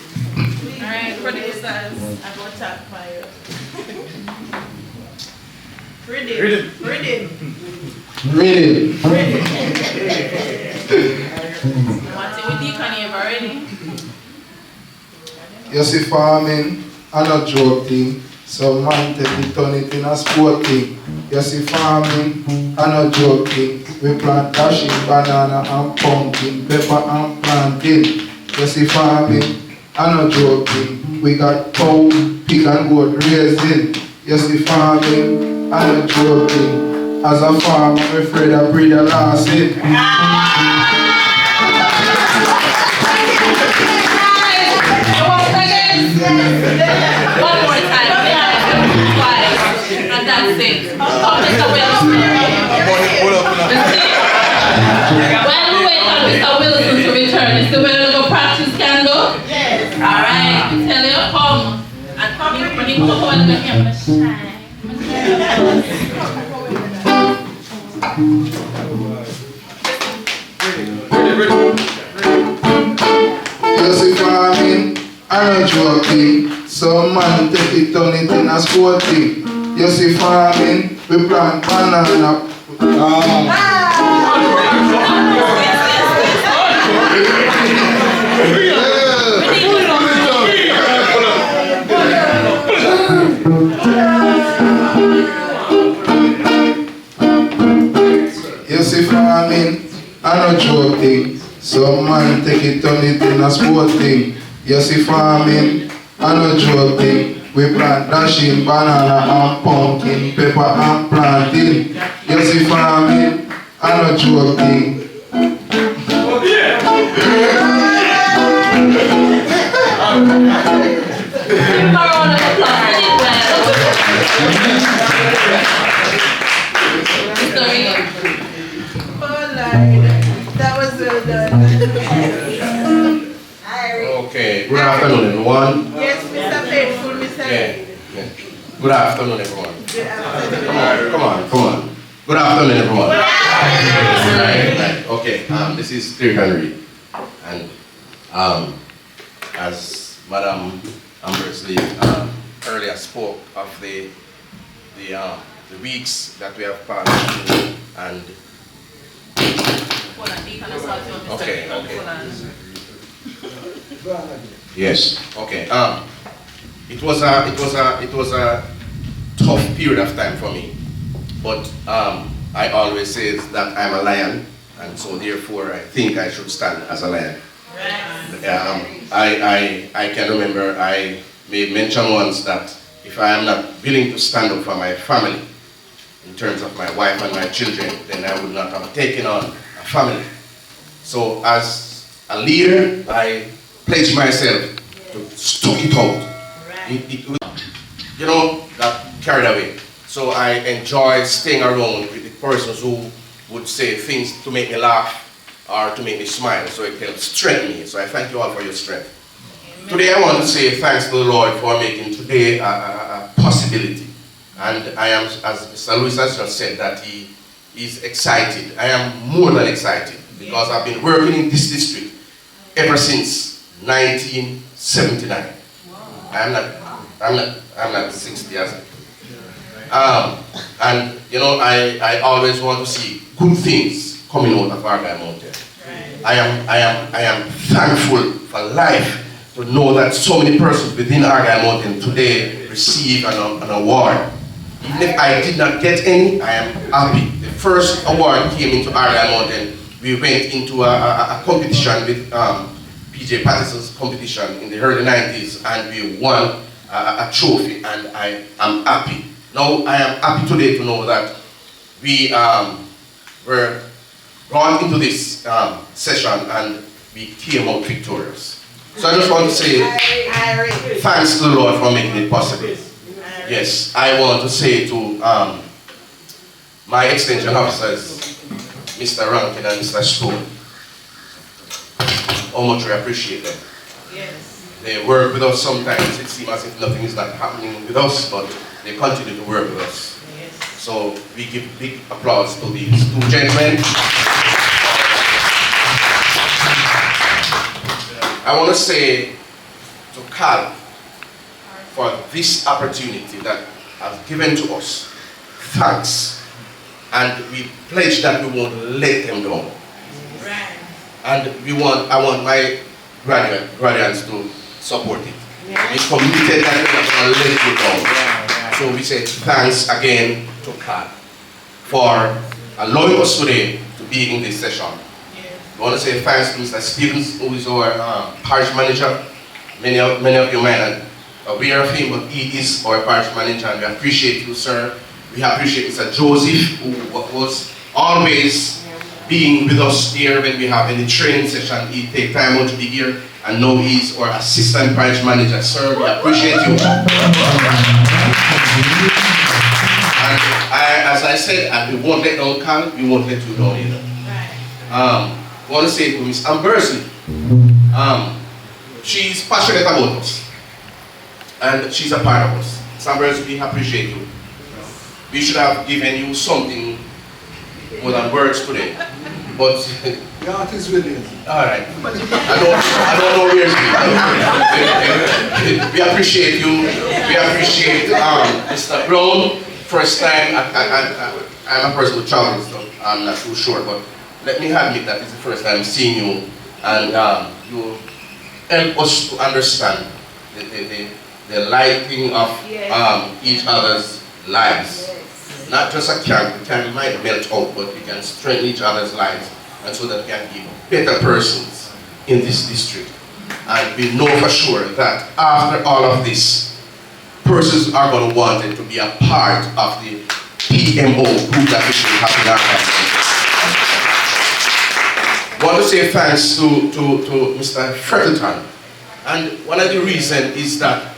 [SPEAKER 1] Alright, producers, I'm going to tap fire. Read it. What's it with Deacon Eva, ready?
[SPEAKER 4] You see, farming, I'm not joking. Some man take it, turn it in a sport thing. You see, farming, I'm not joking. We plant dashing, banana and pumpkin, pepper and plantain. You see, farming, I'm not joking. We got cow, pig and goat raising. You see, farming, I'm not joking. As a farmer, I'm afraid I breed a loss in.
[SPEAKER 1] One more time, twice, and that's it. Oh, Mr. Wilson. While we wait on Mr. Wilson to return, is the way to go practice candle? Yes. Alright, I tell you, come. And when you come over and make him shine.
[SPEAKER 4] You see, farming, I'm not joking. Some man take it, turn it in a sport thing. You see, farming, we plant banana. You see, farming, I'm not joking. Some man take it, turn it in a sport thing. You see, farming, I'm not joking. We plant dashing, banana and pumpkin, pepper and plantain. You see, farming, I'm not joking.
[SPEAKER 6] That was well done.
[SPEAKER 12] Okay, good afternoon everyone.
[SPEAKER 6] Yes, Mr. Faithful, Mr.
[SPEAKER 12] Yeah. Good afternoon everyone.
[SPEAKER 6] Good afternoon.
[SPEAKER 12] Come on. Good afternoon everyone. Right. Okay, this is Kernell Reed. And as Madam Ambersley earlier spoke of the weeks that we have passed through, and okay. Yes. Okay. It was a tough period of time for me, but I always say that I'm a lion, and so therefore I think I should stand as a lion. I can remember I made mention once that if I am not willing to stand up for my family, in terms of my wife and my children, then I would not have taken on a family. So as a leader, I pledged myself to stuck it out. Got carried away. So I enjoy staying around with the persons who would say things to make me laugh or to make me smile, so it can strengthen me. So I thank you all for your strength. Amen. Today I want to say thanks to the Lord for making today a possibility. And I am, as Mr. Lewis has just said, that he is excited. I am more than excited because I've been working in this district ever since 1979. Wow. I'm not 60 years old. And I always want to see good things coming out of Argyle Mountain. I am thankful for life to know that so many persons within Argyle Mountain today receive an award. Even if I did not get any, I am happy. The first award came into Argyle Mountain we went into a competition with PJ Patterson's competition in the early 90s, and we won a trophy, and I am happy. Now I am happy today to know that we were brought into this session and we came out victorious. So I just want to say thanks to the Lord for making it possible. Yes, I want to say to my extension officers, Mr. Rankin and Mr. Stone, how much we appreciate them. Yes. They work with us sometimes. It seems as if nothing is not happening with us, but they continue to work with us. Yes. So we give big applause to these two gentlemen. I want to say to Carl for this opportunity that has given to us. Thanks. And we pledge that we won't let them down. Right. And I want my graduates to support it. Yeah. We committed that we're not going to let it down. Yeah. So we say thanks again to Carl for allowing us today to be in this session. I want to say thanks to Mr. Stevens, who is our parish manager. Many of you might not be aware of him, but he is our parish manager, and we appreciate you, sir. We appreciate Mr. Joseph, who was always being with us here when we have any training session. He take time out to be here, and now he's our assistant parish manager. Sir, we appreciate you. And as I said, we won't let down Carl, we won't let you down either. I want to say to Miss Ambersley, she's passionate about us, and she's a part of us. Miss Ambersley, we appreciate you. We should have given you something more than words today, but
[SPEAKER 11] the art is Williams.
[SPEAKER 12] All right. I don't know where we appreciate you. We appreciate Mr. Brown. First time, I'm a person who travels, so I'm not too sure, but let me admit that it's the first time seeing you, and you help us to understand the lighting of each other's lives. Yes. Not just a camp, the camp might melt out, but we can strengthen each other's lives, and so that we can be better persons in this district. And we know for sure that after all of this, persons are going to want it to be a part of the PMO group that we should have in our lives. I want to say thanks to Mr. Freckleton. And one of the reasons is that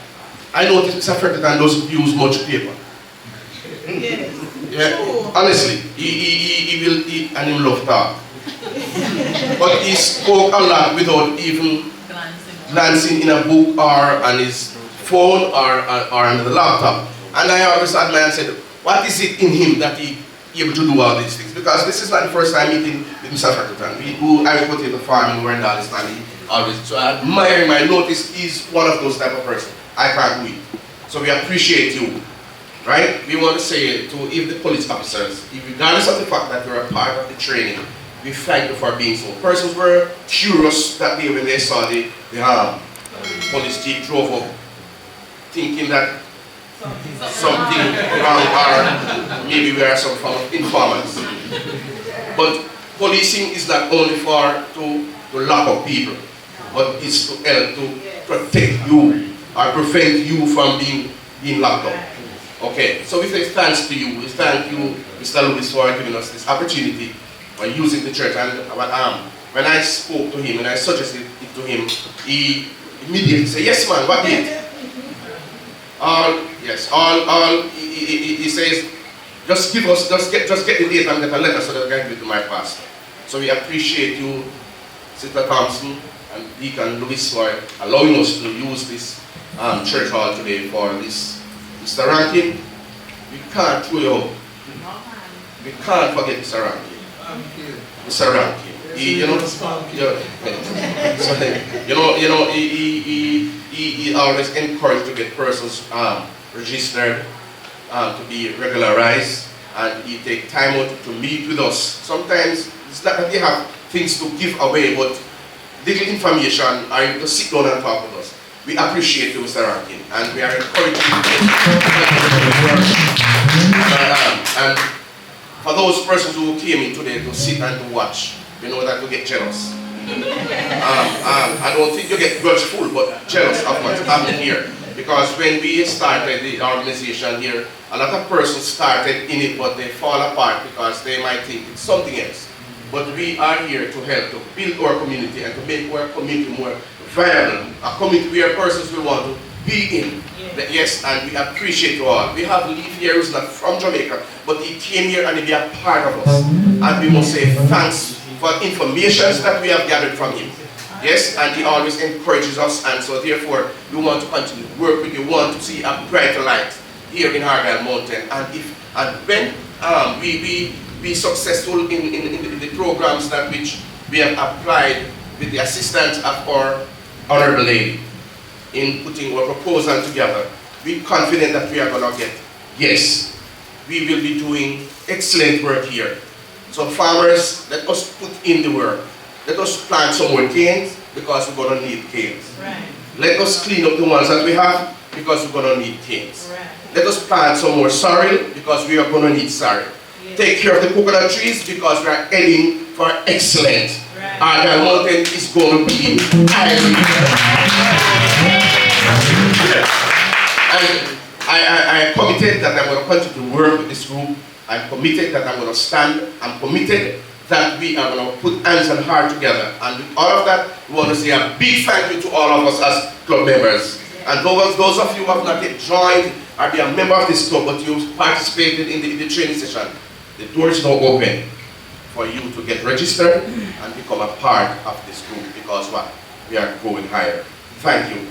[SPEAKER 12] I noticed Mr. Freckleton doesn't use much paper. Yes. Yeah, honestly, he will, and he love talk. But he spoke a lot without even glancing in a book or on his phone or on the laptop. And I always admired and said, what is it in him that he able to do all these things? Because this is not the first time meeting with Mr. Freckleton. I was at the farm, we were in Dallas, and he always, so I admire him. I notice he's one of those type of person. I can't do it. So we appreciate you, right? We want to say to if the police officers, regardless of the fact that you're a part of the training, we thank you for being so. Persons were curious that day when they saw the police jeep drove up, thinking that something wrong or maybe we are some form of informants. But policing is not only to lock up people, but it's to help to protect you or prevent you from being locked up. Okay, so we say thanks to you. We thank you, Mr. Lewis, for giving us this opportunity for using the church. And when I spoke to him and I suggested it to him, he immediately said, yes man, what date? He says, just get the date and get a letter so that I can give it to my pastor. So we appreciate you, Sister Thompson and Deacon Lewis, for allowing us to use this church hall today for this. Mr. Rankin, we can't throw you out. We can't forget Mr. Rankin. Mr. Rankin. He always encouraged to get persons registered, to be regularized, and he take time out to meet with us. Sometimes it's not that they have things to give away, but little information, or to sit down and talk with us. We appreciate you, Mr. Rankin, and we are encouraging you. And for those persons who came in today to sit and to watch, you know that you get jealous. I don't think you get grudgeful, but jealous of what's happening here. Because when we started the organization here, a lot of persons started in it, but they fall apart because they might think it's something else. But we are here to help to build our community and to make our community more viable. A community where persons will want to be in. Yes, and we appreciate you all. We have Leaf here who's not from Jamaica, but he came here and he be a part of us. And we must say thanks for information that we have gathered from him. Yes, and he always encourages us, and so therefore we want to continue to work with you. We want to see a brighter light here in Argyle Mountain. And when we be successful in the programs that which we have applied with the assistance of our Honorable Lady in putting our proposal together, we're confident that we are going to get, yes, we will be doing excellent work here. So farmers, let us put in the work. Let us plant some more canes because we're going to need canes.
[SPEAKER 1] Right.
[SPEAKER 12] Let us clean up the ones that we have because we're going to need canes.
[SPEAKER 1] Right.
[SPEAKER 12] Let us plant some more sorrel because we are going to need sorrel. Yes. Take care of the coconut trees because we are heading for excellent. Right. Argyle Mountain is going to be And I committed that I'm going to continue to work with this group. I'm committed that I'm going to stand. I'm committed that we are going to put hands and heart together. And with all of that, we want to say a big thank you to all of us as club members. And those of you who have not yet joined or be a member of this club, but you participated in the training session, the door is now open for you to get registered and become a part of this group, because what? We are going higher. Thank you.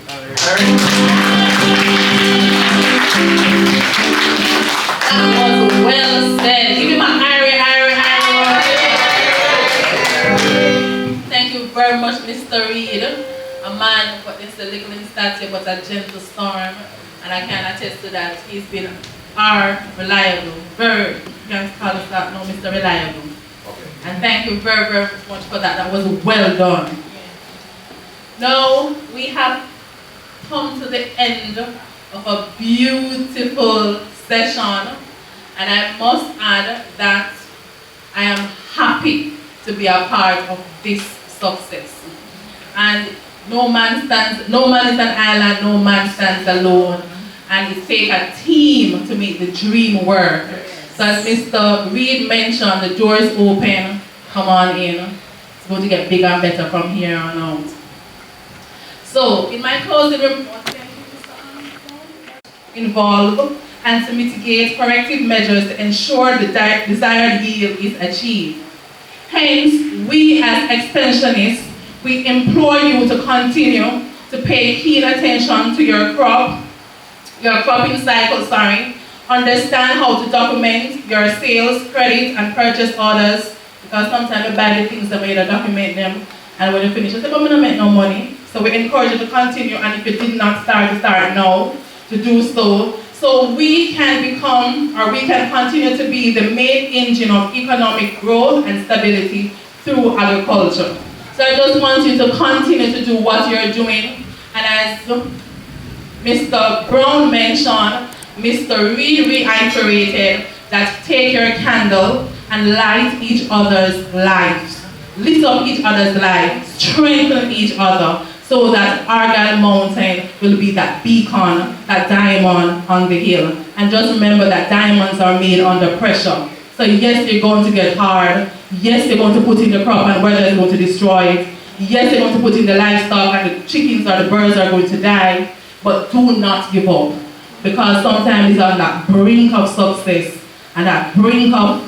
[SPEAKER 1] That was well said. Give him an irie. Thank you very much, Mr. Reed. A man what is the little in stature but a gentle storm. And I can attest to that. He's been reliable. Very, you can call us that now, Mr. Reliable.
[SPEAKER 12] Okay.
[SPEAKER 1] And thank you very, very much for that. That was well done. Now we have come to the end of a beautiful session, and I must add that I am happy to be a part of this success. And no man is an island, no man stands alone, and it takes a team to make the dream work. So as Mr. Reed mentioned, the door is open, come on in. It's going to get bigger and better from here on out. So, in my closing remarks, involve and to mitigate corrective measures to ensure the desired yield is achieved. Hence, we as extensionists, we implore you to continue to pay keen attention to your cropping cycle, understand how to document your sales, credit, and purchase orders, because sometimes we buy the things that we don't document them, and when you finish, you say, but we don't make no money. So we encourage you to continue, and if you did not start now, to do so. So we can become, or we can continue to be the main engine of economic growth and stability through agriculture. So I just want you to continue to do what you're doing. And as Mr. Brown mentioned, Mr. Reed reiterated that take your candle and light each other's lives. Lit up each other's lives, strengthen each other, so that Argyle Mountain will be that beacon, that diamond on the hill. And just remember that diamonds are made under pressure. So yes, you're going to get hard. Yes, you're going to put in the crop and weather is going to destroy it. Yes, you're going to put in the livestock and the chickens or the birds are going to die. But do not give up. Because sometimes it's on that brink of success and that brink of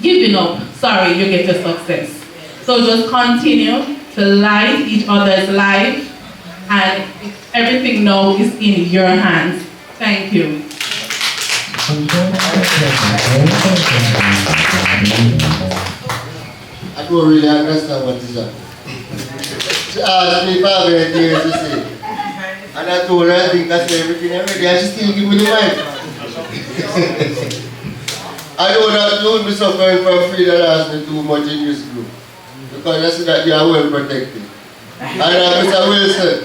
[SPEAKER 1] giving up, you get your success. So just continue to light each other's life, and everything now is in your hands. Thank you.
[SPEAKER 3] I don't really understand what is that. She asked me if I have anything else to say. And I told her I think I said everything already, and she still give me the mic. I know that you will be suffering from free that asked me too much in this group. Because I see that you are well protected. And Mr. Wilson,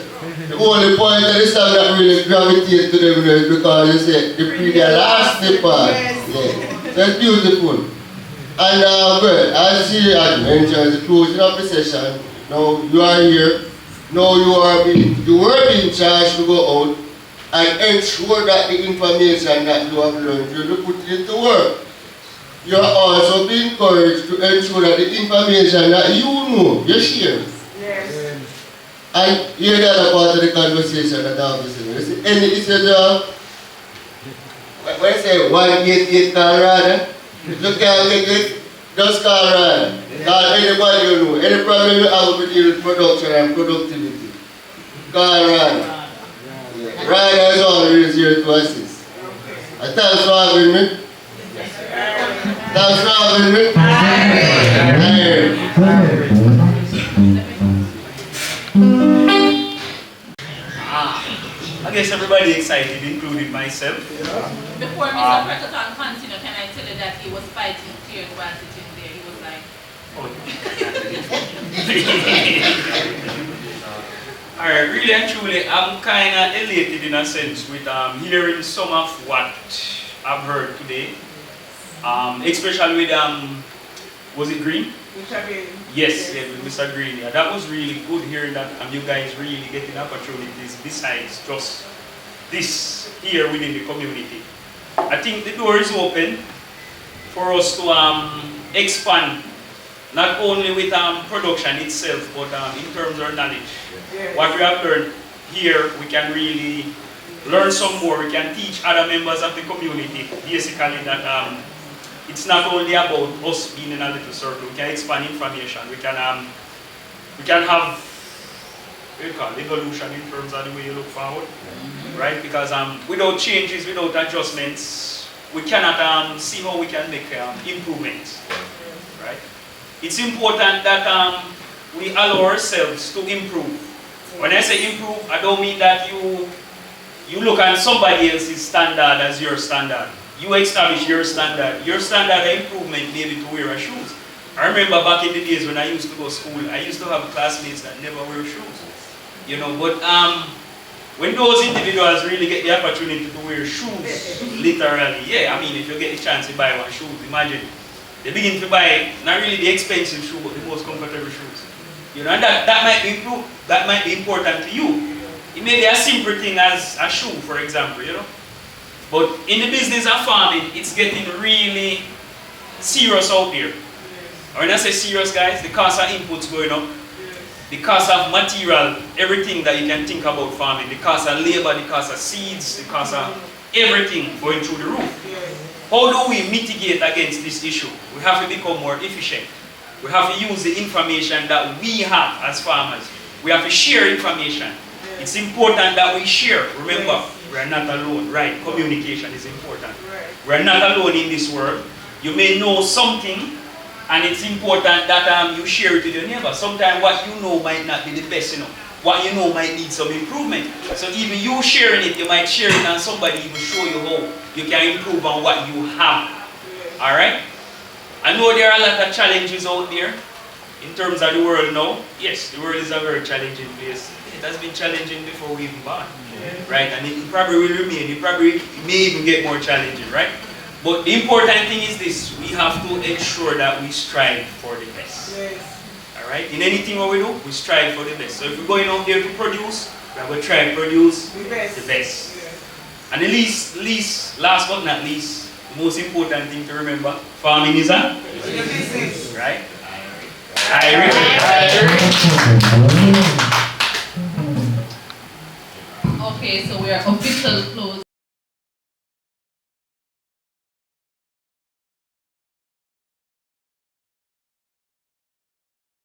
[SPEAKER 3] the only point of this time that really gravitate to them is because you say the last part. Yeah. That's beautiful. And well, as he had mentioned, the closing of the session, now you are here. Now you were being charged to go out and ensure that the information that you have learned, you put it into work. You are also being encouraged to ensure that the information that you know, you share.
[SPEAKER 6] Yes.
[SPEAKER 3] And here's the other part of the conversation that I have to say. You see, any issue, when I say 188 call Rada, if you can't get it, just call Rada. Call anybody you know. Any problem you have to deal with production and productivity, call Rada. Rada is always here to assist. And thanks for having me. Thanks for having me.
[SPEAKER 2] I guess everybody excited, including myself.
[SPEAKER 1] Before Mr. President continue, can I tell you that he was fighting tears while sitting there? He was like,
[SPEAKER 2] Alright, really and truly, I'm kind of elated in a sense with hearing some of what I've heard today. Especially with, was it Green?
[SPEAKER 6] Mr. Green.
[SPEAKER 2] Yes, yeah, with Mr. Green. Yeah, that was really good hearing that you guys really getting opportunities besides just this here within the community. I think the door is open for us to expand, not only with production itself, but in terms of knowledge.
[SPEAKER 6] Yes.
[SPEAKER 2] What we have learned here, we can really learn some more. We can teach other members of the community, basically, that it's not only about us being in a little circle. We can expand information. We can have what do you call it, evolution in terms of the way you look forward, right? Because without changes, without adjustments, we cannot see how we can make improvements, right? It's important that we allow ourselves to improve. When I say improve, I don't mean that you look at somebody else's standard as your standard. You establish your standard. Your standard of improvement may be to wear a shoes. I remember back in the days when I used to go to school, I used to have classmates that never wear shoes. You know, but when those individuals really get the opportunity to wear shoes, literally, yeah, I mean, if you get the chance to buy one shoes, imagine, they begin to buy, not really the expensive shoe, but the most comfortable shoes. You know, and that might be important to you. It may be a simple thing as a shoe, for example, you know. But in the business of farming, it's getting really serious out there. When I say serious, guys, the cost of inputs going up, the cost of material, everything that you can think about farming, the cost of labor, the cost of seeds, the cost of everything going through the roof. How do we mitigate against this issue? We have to become more efficient. We have to use the information that we have as farmers. We have to share information. It's important that we share. Remember, we are not alone, right? Communication is important. We are not alone in this world. You may know something, and it's important that you share it with your neighbor. Sometimes what you know might not be the best, you know. What you know might need some improvement. So even you sharing it, you might share it and somebody even show you how you can improve on what you have. Alright? I know there are a lot of challenges out there in terms of the world now. Yes, the world is a very challenging place. It has been challenging before we even born. Right? And it probably will remain. It may even get more challenging, right? But the important thing is this: we have to ensure that we strive for the best. Alright? In anything what we do, we strive for the best. So if we're going out there to produce, we are going to try and produce the best. And the last but not least, the most important thing to remember, farming is a business. Right?
[SPEAKER 1] okay, so we are official